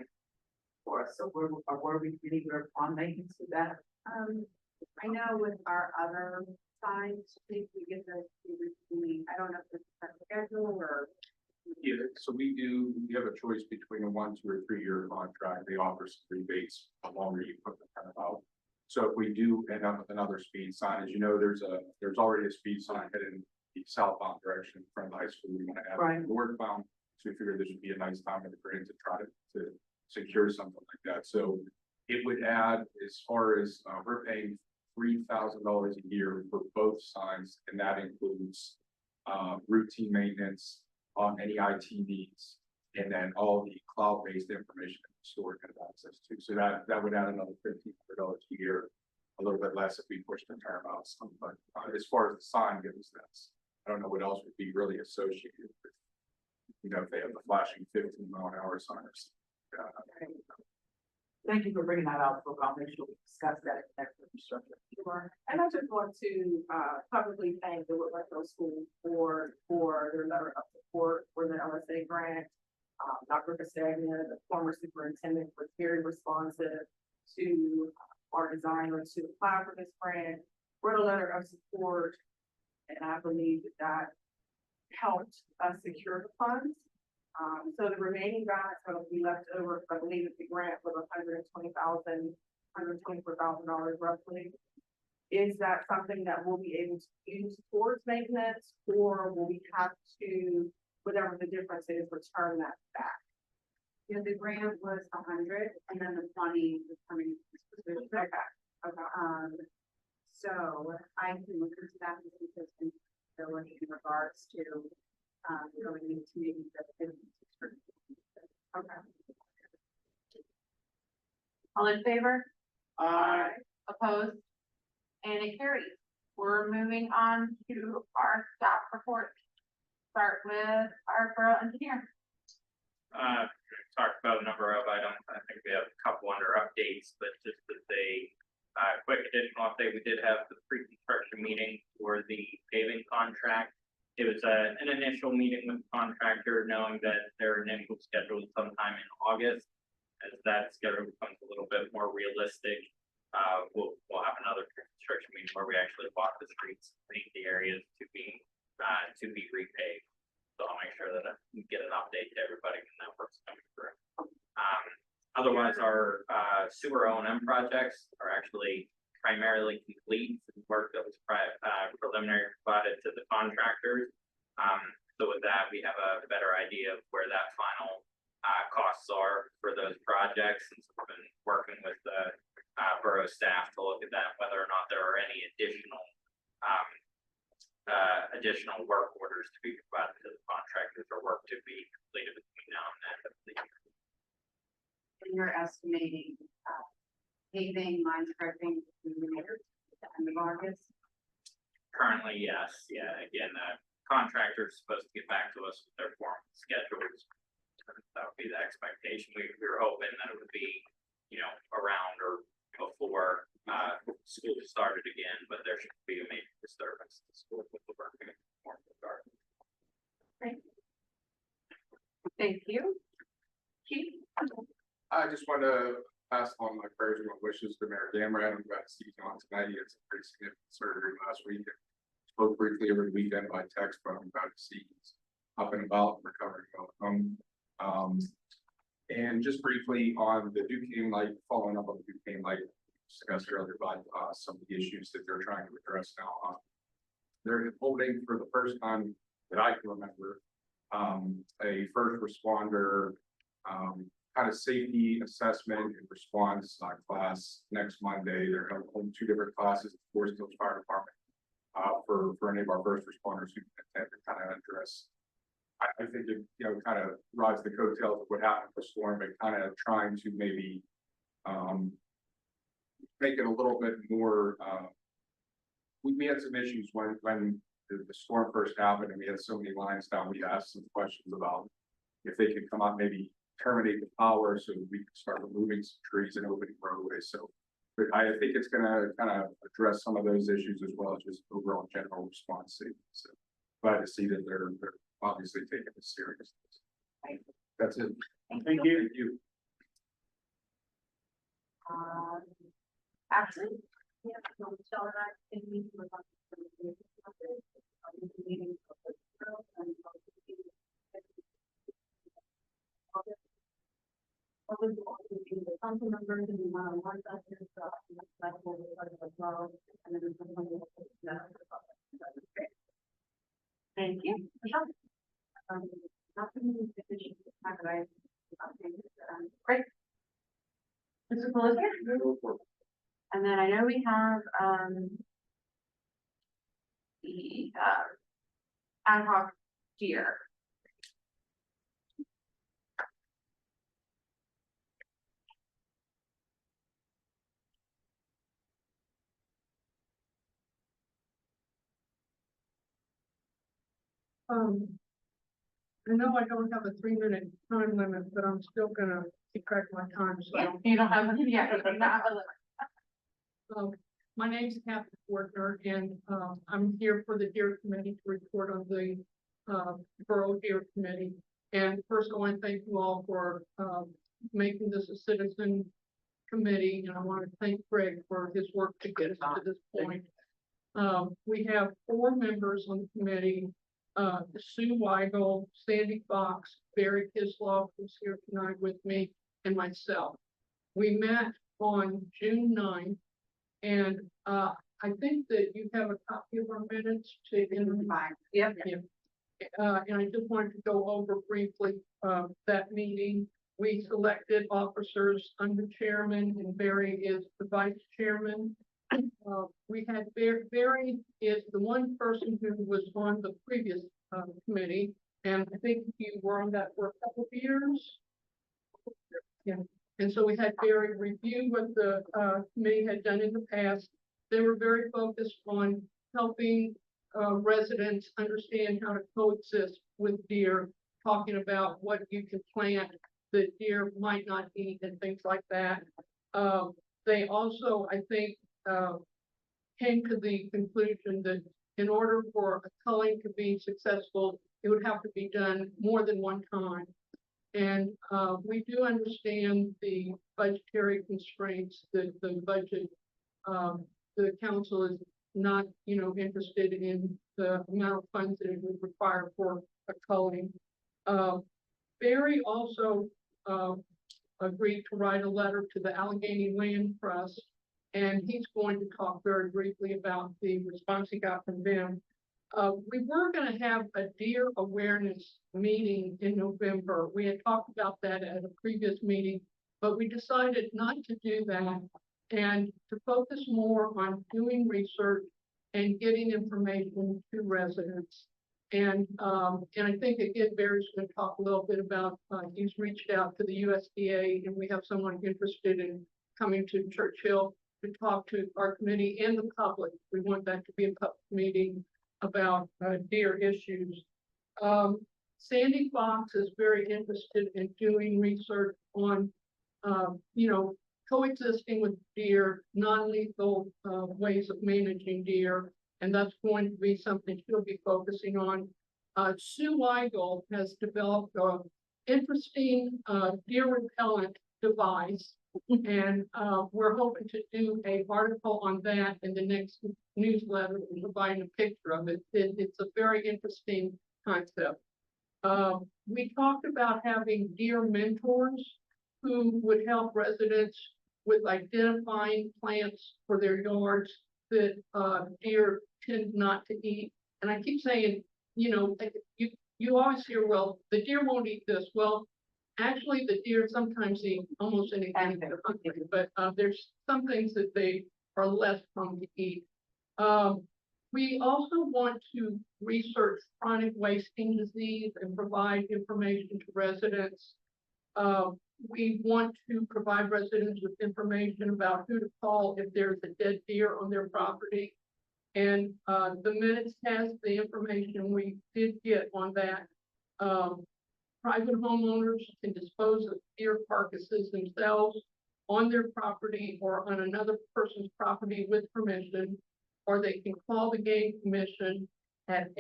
for us, so were we really on maintenance with that? I know with our other signs, I think we get the, I don't know if it's a schedule or. Yeah, so we have a choice between a 1, 2, or 3-year contract. They offer some rebates the longer you put the kind of out. So if we do end up with another speed sign, as you know, there's already a speed sign heading the southbound direction in front of the high school. We want to add Right. northbound. So we figured this would be a nice time in the grant to try to secure something like that. So it would add, as far as we're paying $3,000 a year for both signs, and that includes routine maintenance on any IT needs, and then all the cloud-based information that the store can have access to. So that would add another $1,500 a year, a little bit less if we push the term out some. But as far as the sign goes, I don't know what else would be really associated with, if they have the flashing 15-mile-an-hour sign or something. Thank you for bringing that out, so I'll make sure we discuss that in next infrastructure. Sure. And I just want to, publicly thank the Woodland Hill School for their letter of support for the LSA grant. Dr. Castagna, the former superintendent, was very responsive to our desire to apply for this grant, wrote a letter of support. And I believe that helped us secure the funds. So the remaining balance that will be left over, I believe that the grant was $124,000 roughly. Is that something that we'll be able to use towards maintenance, or will we have to, whatever the difference is, return that back? You know, the grant was 100 and then the 20 was coming. Okay, okay. So I can look into that and see if there's any ability in regards to, going into maybe the. Okay. All in favor? Uh, Opposed? And it carries. We're moving on to our staff report. Start with our borough engineer. Talked about a number of items. I think we have a couple under updates, but just as a quick additional update, we did have the pre-construction meeting for the paving contract. It was an initial meeting with the contractor, knowing that their initial schedule is sometime in August. As that schedule becomes a little bit more realistic, we'll have another construction meeting where we actually walk the streets, paint the areas to be repaved. So I'll make sure that I get an update to everybody when that work's coming through. Otherwise, our sewer O&M projects are actually primarily complete. The work that was preliminary provided to the contractors. So with that, we have a better idea of where that final costs are for those projects. And so we've been working with the borough staff to look at that, whether or not there are any additional work orders to be provided to the contractors or work to be completed between now and the end of the year. And you're estimating, paving, line striping, at the end of August. Currently, yes, yeah, again, contractors supposed to get back to us with their formal schedules. That would be the expectation. We were hoping that it would be, around or before school started again, but there should be a major disturbance to school with the work. Thank you. Chief? I just want to pass on my prayers and my wishes to Mayor Gamrat. I'm glad to see him on tonight. He had some pretty significant surgery last week. Spoke briefly over the weekend by text, but I'm glad to see he's up and about, recovering going home. And just briefly on the Duquesne Light, following up on the Duquesne Light discussed earlier about some of the issues that they're trying to address now. They're holding for the first time that I can remember a first responder kind of safety assessment and response class next Monday. They're going to hold 2 different classes, the Forest Hills Fire Department, for any of our first responders who can kind of address. I think it kind of rides the coattails of what happened with the storm, but kind of trying to maybe make it a little bit more. We had some issues when the storm first happened, and we had so many lines down. We asked some questions about if they could come out, maybe terminate the power so we could start removing some trees and opening roadways. So, but I think it's going to kind of address some of those issues as well as just overall general response safety. So glad to see that they're obviously taking this seriously. That's it. thank you. Thank you. Ashley? Yeah, so Michelle and I can meet with meeting. The council members and one-on-one sessions, that's what we're talking about as well, and then thank you. Michelle? Nothing sufficient to talk about. Great. Mr. Pelisier? And then I know we have, the, ad hoc tier. I know I don't have a 3-minute time limit, but I'm still gonna keep track of my time, so I don't. You don't have, yeah, you not have My name's Kathy Fortner, and, I'm here for the Deer Committee to report on the, Borough Deer Committee. And first, I want to thank you all for, making this a citizen committee, and I want to thank Greg for his work to get us to this point. We have 4 members on the committee, Sue Weigel, Sandy Fox, Barry Kislow, who's here tonight with me, and myself. We met on June 9th, and I think that you have a copy of our minutes to Yep. and I just wanted to go over briefly that meeting. We selected officers under chairman, and Barry is the vice chairman. We had Barry is the one person who was on the previous committee, and I think you were on that for a couple of years. Yeah, and so we had Barry review what the committee had done in the past. They were very focused on helping residents understand how to coexist with deer, talking about what you can plant that deer might not eat and things like that. They also, I think, came to the conclusion that in order for a culling to be successful, it would have to be done more than one time. And we do understand the budgetary constraints that the budget, the council is not, interested in the amount of funds that it would require for a culling. Barry also agreed to write a letter to the Allegheny Land Trust, and he's going to talk very briefly about the response he got from them. We were going to have a deer awareness meeting in November. We had talked about that at a previous meeting, but we decided not to do that and to focus more on doing research and getting information to residents. And I think again, Barry's going to talk a little bit about, he's reached out to the USDA, and we have someone interested in coming to Churchill to talk to our committee and the public. We want that to be a public meeting about deer issues. Sandy Fox is very interested in doing research on, coexisting with deer, non-lethal ways of managing deer, and that's going to be something she'll be focusing on. Sue Weigel has developed an interesting deer repellent device, and we're hoping to do an article on that in the next newsletter and provide a picture of it. It's a very interesting concept. We talked about having deer mentors who would help residents with identifying plants for their yards that deer tend not to eat. And I keep saying, you always hear, well, the deer won't eat this. Well, actually, the deer sometimes eat almost anything they're hungry, but there's some things that they are less prone to eat. We also want to research chronic wasting disease and provide information to residents. We want to provide residents with information about who to call if there's a dead deer on their property. And the minutes has the information we did get on that. Private homeowners can dispose of deer carcasses themselves on their property or on another person's property with permission, or they can call the Game Commission at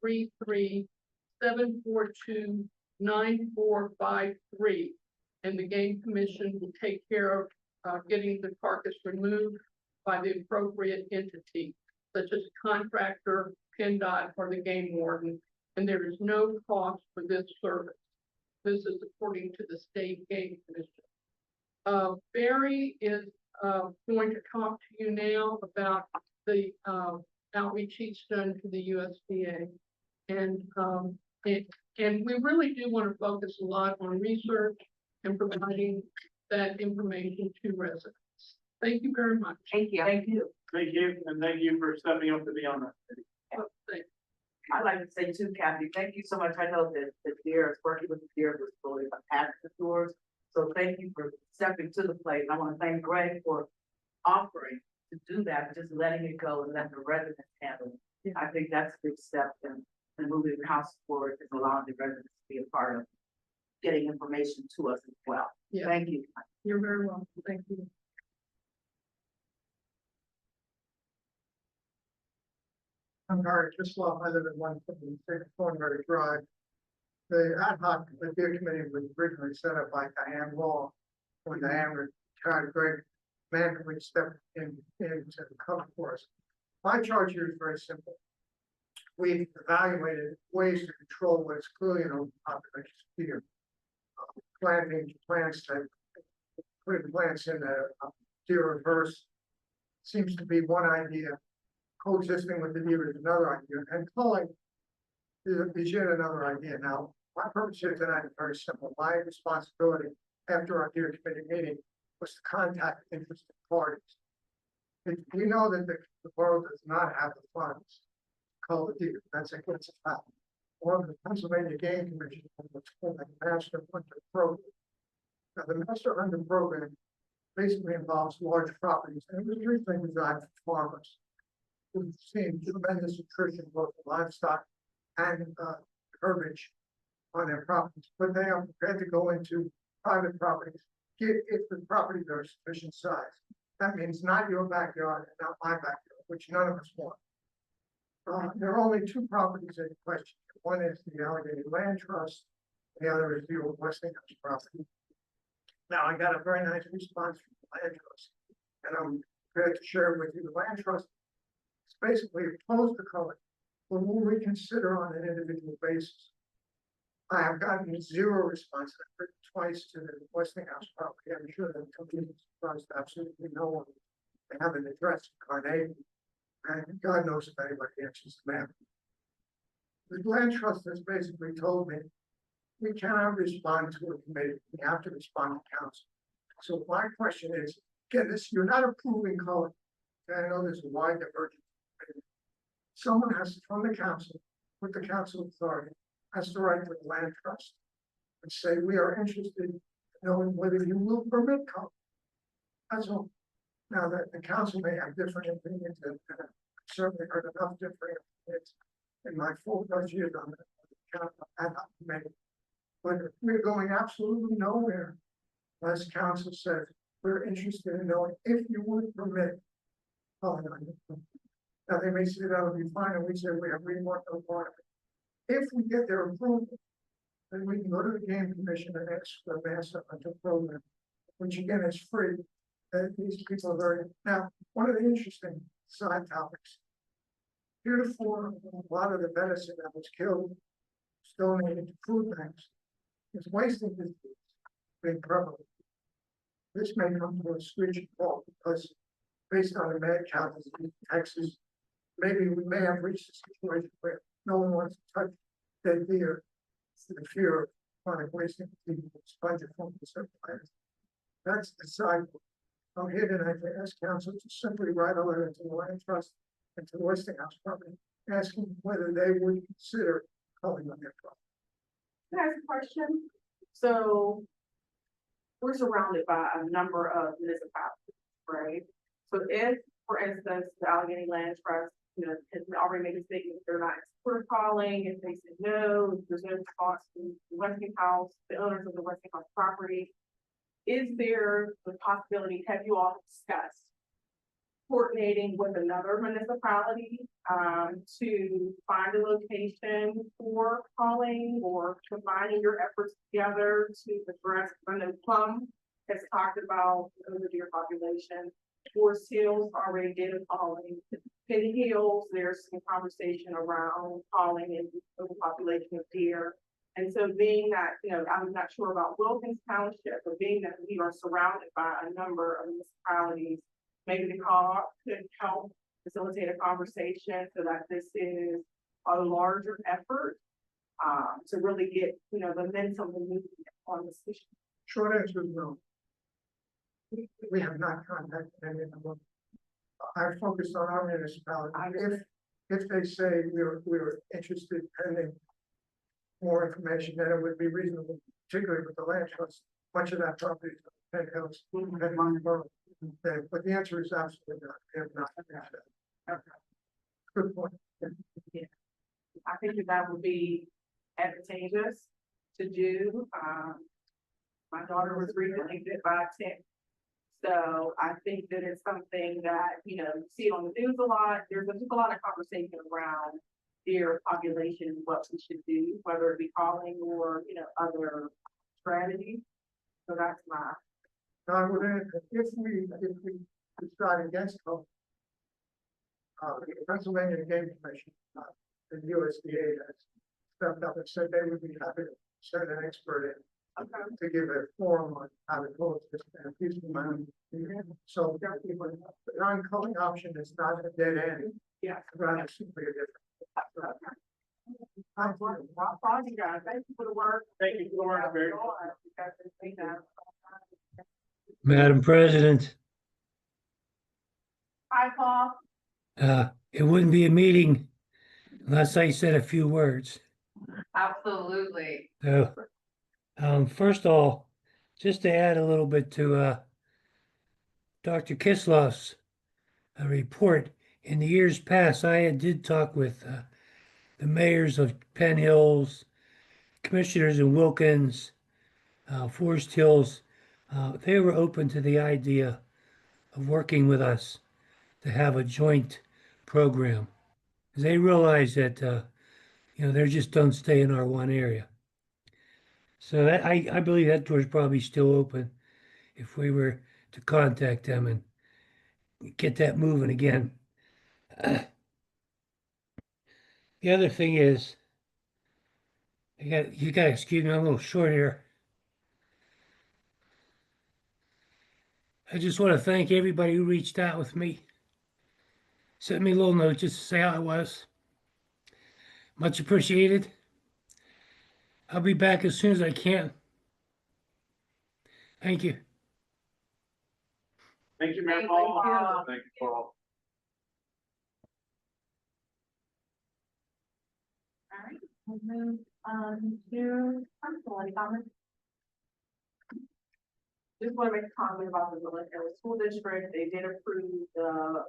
833-742-9453. And the Game Commission will take care of getting the carcass removed by the appropriate entity, such as contractor, PennDOT, or the game warden, and there is no cost for this service. This is according to the State Game Commission. Barry is going to talk to you now about the outreach he's done to the USDA. And we really do want to focus a lot on research and providing that information to residents. Thank you very much. Thank you. Thank you. Thank you, and thank you for stepping up to be on that. Thanks. I'd like to say too, Kathy, thank you so much. I know that the deer, working with the deer was really a passion of yours. So thank you for stepping to the plate. And I want to thank Greg for offering to do that, just letting it go and letting the residents handle it. I think that's a big step in moving the house forward and allowing the residents to be a part of it. getting information to us as well. Yeah. Thank you. You're very welcome. Thank you. I'm Harry Kislow. I live at 150 Thornbury Drive. The ad hoc review committee was originally set up by Diane Law when Diane retired. Greg Mankiewicz stepped into the cover for us. My charge here is very simple. We've evaluated ways to control what is clearly an overpopulation here. Planting plants to putting plants in a deer reverse seems to be one idea. Coexisting with the deer is another idea, and culling is yet another idea. Now, my purpose here tonight is very simple. My responsibility after our deer committee meeting was to contact interested parties. We know that the borough does not have the funds to cull the deer. That's a fact. Or the Pennsylvania Game Commission, what's called the Master Hunter Program. Now, the Master Hunter Program basically involves large properties, and it was originally designed for farmers. We've seen tremendous attrition both of livestock and herbage on their properties, but they are prepared to go into private properties if the properties are sufficient size. That means not your backyard and not my backyard, which none of us want. There are only two properties in question. One is the Allegheny Land Trust, the other is the old Westinghouse property. Now, I got a very nice response from the Land Trust, and I'm prepared to share with you. The Land Trust is basically opposed to culling, but will reconsider on an individual basis. I have gotten zero response. I've written twice to the Westinghouse property. I'm sure that completely surprised absolutely no one. They haven't addressed Carnegie, and God knows if anybody answers the map. The Land Trust has basically told me we cannot respond to a committee. We have to respond to council. So my question is, again, you're not approving culling. I know there's a wide divergence. Someone has to, from the council, with the council authority, has to write to the Land Trust and say, we are interested in knowing whether you will permit culling. That's all. Now that the council may have different opinions, and I've certainly heard enough different opinions in my 4+ years on the ad hoc committee. But if we're going absolutely nowhere, as council says, we're interested in knowing if you would permit culling on your property. Now they may say that would be fine, and we say we want no part of it. If we get their approval, then we can go to the game commission and ask for a master hunter program, which again is free. These people are very, now, one of the interesting side topics. Heretofore, a lot of the venison that was killed, donated to food banks, is wasting disease being prevalent. This may come to a screeching halt because based on the mad cow disease in Texas, maybe we may have reached a situation where no one wants to touch dead deer for the fear of chronic wasting disease, sponge from certain plants. That's the cycle. I'm here tonight to ask council to simply write a letter to the Land Trust and to the Westinghouse property, asking whether they would consider culling on their property. Can I ask a question? So we're surrounded by a number of municipalities, right? So if, for instance, the Allegheny Land Trust, has already made a statement that they're not for calling, if they say no, if there's no response to the Westinghouse, the owners of the Westinghouse property, is there the possibility, have you all discussed coordinating with another municipality to find a location for calling, or combining your efforts together to address? I know Plum has talked about the deer population. Forest Hills already did a calling. Penny Hills, there's some conversation around calling and overpopulation of deer. And so being that, I'm not sure about Wilkins Township, but being that we are surrounded by a number of municipalities, maybe the call could help facilitate a conversation so that this is a larger effort to really get, the momentum and movement on this issue. Short answer is no. We have not contacted any of them. I focused on our municipality. If they say we're interested pending more information, then it would be reasonable, particularly with the Land Trust. Much of that property is Penn Hills and Mountain Borough. But the answer is absolutely not. We have not. Okay. Good point. Yeah. I think that would be advantageous to do. My daughter was recently bit by a tick. So I think that it's something that, you see it on the news a lot. There's just a lot of conversation around deer population, and what we should do, whether it be calling or, other strategies. So that's my, Now, if we decide against hope, the Pennsylvania Game Commission, the USDA has stepped up and said they would be happy to send an expert in to give a forum on how to close this and peaceful manner. So the non-culling option is not a dead end. yeah. Rather simply a different. Well, thank you guys. Thank you for the work. Thank you, Laura. Very- Madam President, Hi, Paul. it wouldn't be a meeting unless I said a few words. Absolutely. So, first of all, just to add a little bit to Dr. Kislov's report, in the years past, I did talk with the mayors of Penn Hills, commissioners in Wilkins, Forest Hills. They were open to the idea of working with us to have a joint program. They realize that, they just don't stay in our one area. So that, I believe that door's probably still open if we were to contact them and get that moving again. The other thing is, you got to excuse me, I'm a little short here. I just want to thank everybody who reached out with me. Sent me a little note just to say how I was. Much appreciated. I'll be back as soon as I can. Thank you. Thank you, Mayor Thank Paul. you. Thank you, Paul. All right, we'll move to council. Any comments? Just want to make a comment about the Village Area School District. They did approve the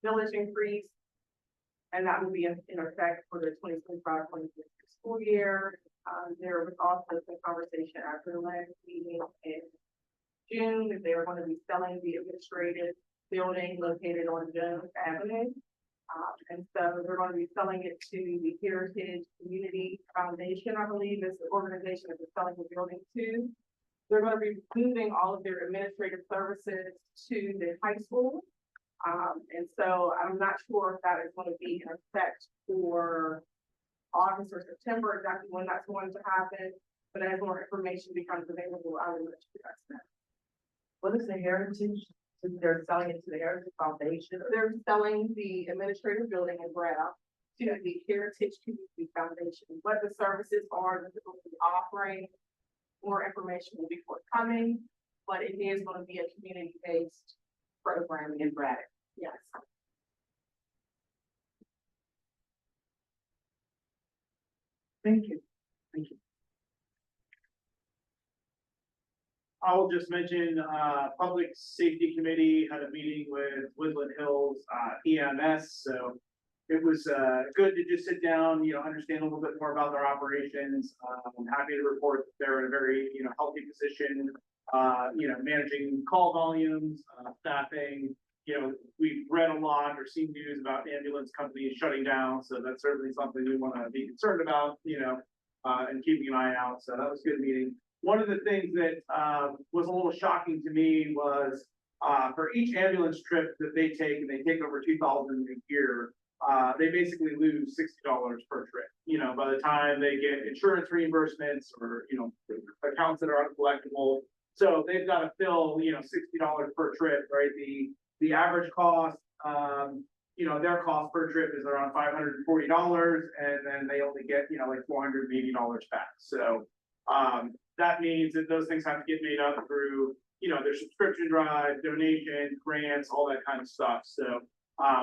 village increase. And that will be in effect for the 2025-2026 school year. There was also some conversation after the last meeting in June that they were going to be selling the administrative building located on Jones Avenue. And so they're going to be selling it to the Heritage Community Foundation, I believe is the organization that they're selling the building to. They're going to be moving all of their administrative services to the high school. And so I'm not sure if that is going to be in effect for August or September, exactly when that's going to happen. But as more information becomes available, I will let you guys know. What is the Heritage? They're selling it to the Heritage Foundation? They're selling the administrative building in Brown to the Heritage Community Foundation. What the services are that they'll be offering, more information will be forthcoming, but it is going to be a community-based program in Braddock. Yes. Thank you. I'll just mention, Public Safety Committee had a meeting with Woodland Hills, EMS, so it was, good to just sit down, understand a little bit more about their operations. I'm happy to report that they're in a very, healthy position, managing call volumes, staffing. We've read a lot or seen news about ambulance companies shutting down, so that's certainly something we want to be concerned about, and keeping an eye out, so that was a good meeting. One of the things that was a little shocking to me was for each ambulance trip that they take, and they take over 2,000 a year, they basically lose $60 per trip. By the time they get insurance reimbursements or accounts that are uncollectible, so they've got to fill $60 per trip, right? The average cost, their cost per trip is around $540, and then they only get like $480 back. So that means that those things have to get made up through, their subscription drive, donations, grants, all that kind of stuff. So,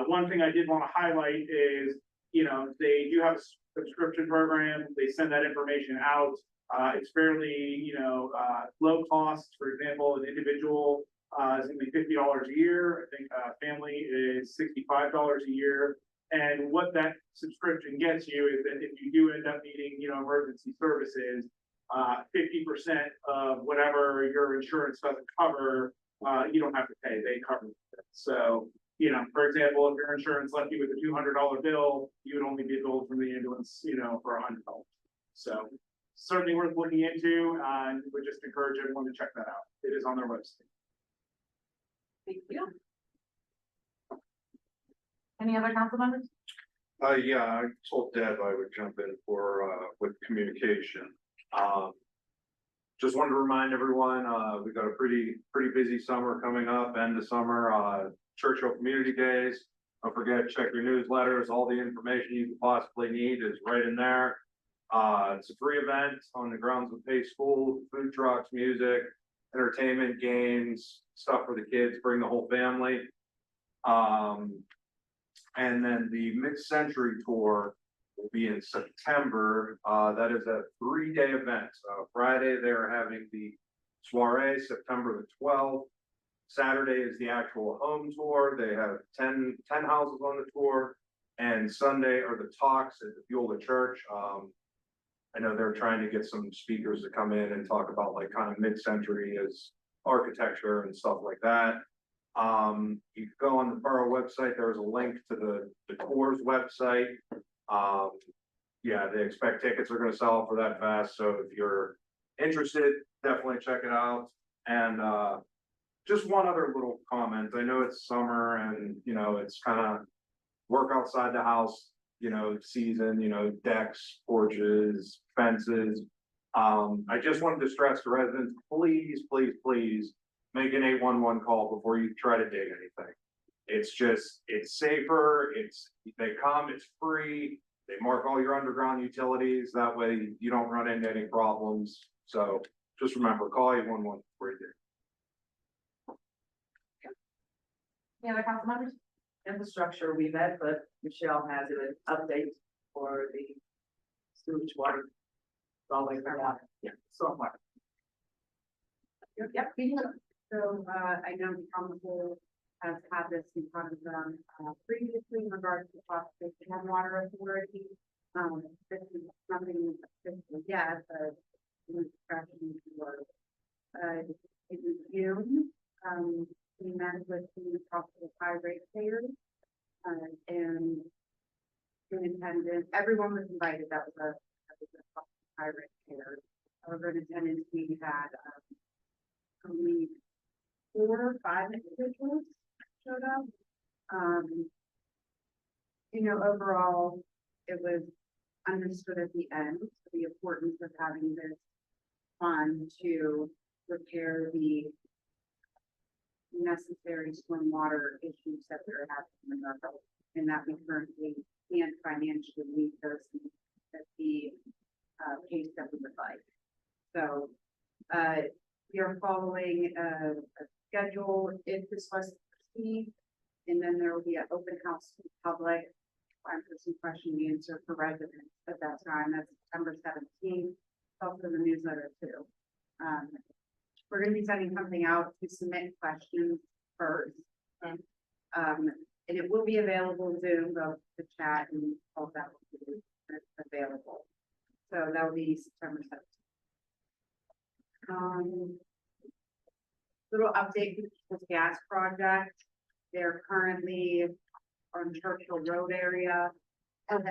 one thing I did want to highlight is, they do have a subscription program. They send that information out. It's fairly, low cost. For example, an individual, is going to be $50 a year. I think a family is $65 a year. And what that subscription gets you is that if you do end up needing, emergency services, 50% of whatever your insurance doesn't cover, you don't have to pay, they cover it. So, you know, for example, if your insurance left you with a $200 bill, you would only be billed from the ambulance, you know, for $100. So certainly worth looking into, and would just encourage everyone to check that out. It is on their website. Thank you. Any other council members? Yeah, I told Deb I would jump in for, with communication. Just wanted to remind everyone, we've got a pretty busy summer coming up, end of summer, Churchill Community Days. Don't forget, check your newsletters, all the information you could possibly need is right in there. It's a free event on the grounds of Pace School, food trucks, music, entertainment, games, stuff for the kids, bring the whole family. And then the Mid-Century Tour will be in September. That is a 3-day event. Friday, they're having the soiree, September the 12th. Saturday is the actual home tour. They have 10 houses on the tour. And Sunday are the talks at the Beulah Church. I know they're trying to get some speakers to come in and talk about like kind of mid-century as architecture and stuff like that. You can go on the borough website, there's a link to the tours website. Yeah, they expect tickets are gonna sell for that fast, so if you're interested, definitely check it out. And, just one other little comment, I know it's summer and, you know, it's kind of work outside the house, you know, season, you know, decks, porches, fences. I just wanted to stress to residents, please, please, please, make an 811 call before you try to dig anything. It's just, it's safer, they come, it's free, they mark all your underground utilities, that way you don't run into any problems. So just remember, call 811 before you dig. Any other council members? Infrastructure, we met, but Michelle has an update for the sewage water. Always water. Yeah, stormwater. Yep. So, I know the council has had this in front of them, previously in regards to the Conservation Water Authority. This is nothing official yet, but it was discussion for, in June, we met with the possible high rate payers, and in attendance, everyone was invited, that was a high rate payer. However, in attendance, we had, only 4 or 5 individuals showed up. You know, overall, it was understood at the end, the importance of having this fund to repair the necessary stormwater issues that we're having in our health, and that we currently can't financially meet those needs at the pace that we would like. So, we are following a schedule if this was to proceed, and then there will be an open house to the public, time for some question and answer for residents at that time. That's September 17th. Also in the newsletter too. We're going to be sending something out to submit questions first. And it will be available Zoom, both the chat and all of that will be available. So that will be September 17th. Little update with the gas project. They're currently on Churchill Road area. And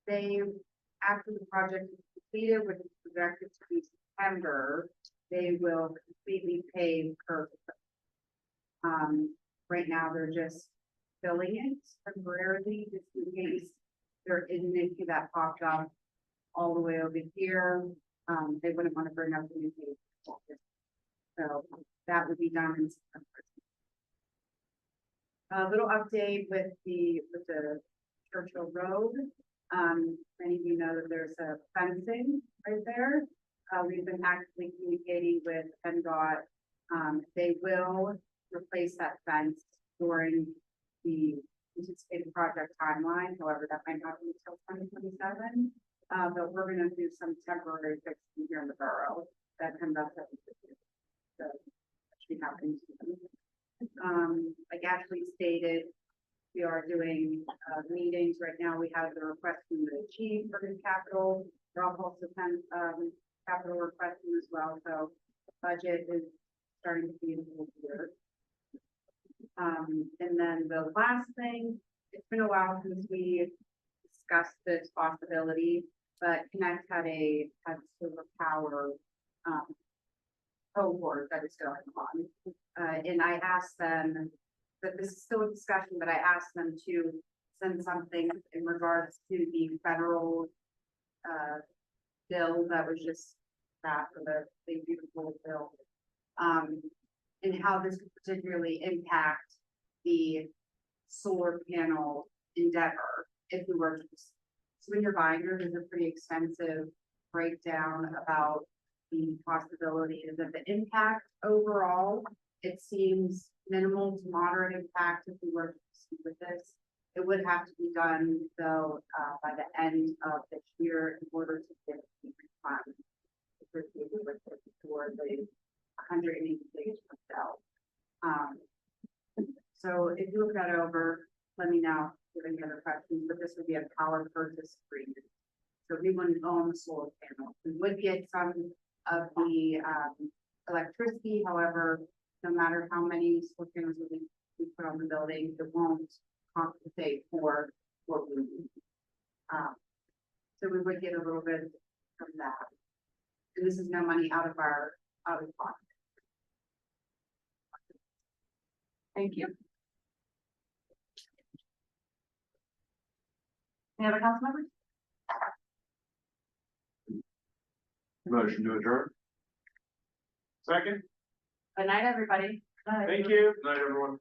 they, after the project is completed, which is projected to be September, they will completely pave Kirk. Right now, they're just filling it temporarily, just in case there is an issue that popped up all the way over here. They wouldn't want to bring up the new page. So that would be done in September. A little update with the Churchill Road. Many of you know that there's a fencing right there. We've been actively communicating with PennDOT. They will replace that fence during the anticipated project timeline. However, that might not be until 2027. But we're going to do some temporary fixing here in the borough that PennDOT has to do. So that should be happening soon. Like Ashley stated, We are doing, meetings right now. We have the request from the chief for his capital. We're also sent, capital requesting as well, so budget is starting to be a little clear. And then the last thing, it's been a while since we discussed this possibility, but Connect had solar power, cohort that is going on. And I asked them, that this is still a discussion, but I asked them to send something in regards to the federal, bill that was just passed for the big beautiful bill. And how this could particularly impact the solar panel endeavor if we were to. So in your binder, there's a pretty extensive breakdown about the possibilities of the impact overall. It seems minimal to moderate impact if we were to proceed with this. It would have to be done though, by the end of this year in order to get the refund. For the 180 days of sale. So if you look that over, let me know if you have any other questions, but this would be a power purchase agreement. So we wouldn't own the solar panel. We would get some of the electricity, however, no matter how many solar panels we put on the building, it won't compensate for what we need. So we would get a little bit from that. And this is no money out of pocket. Thank you. Any other council members? Motion to adjourn. Second, Good night, everybody. thank you. Good night, everyone.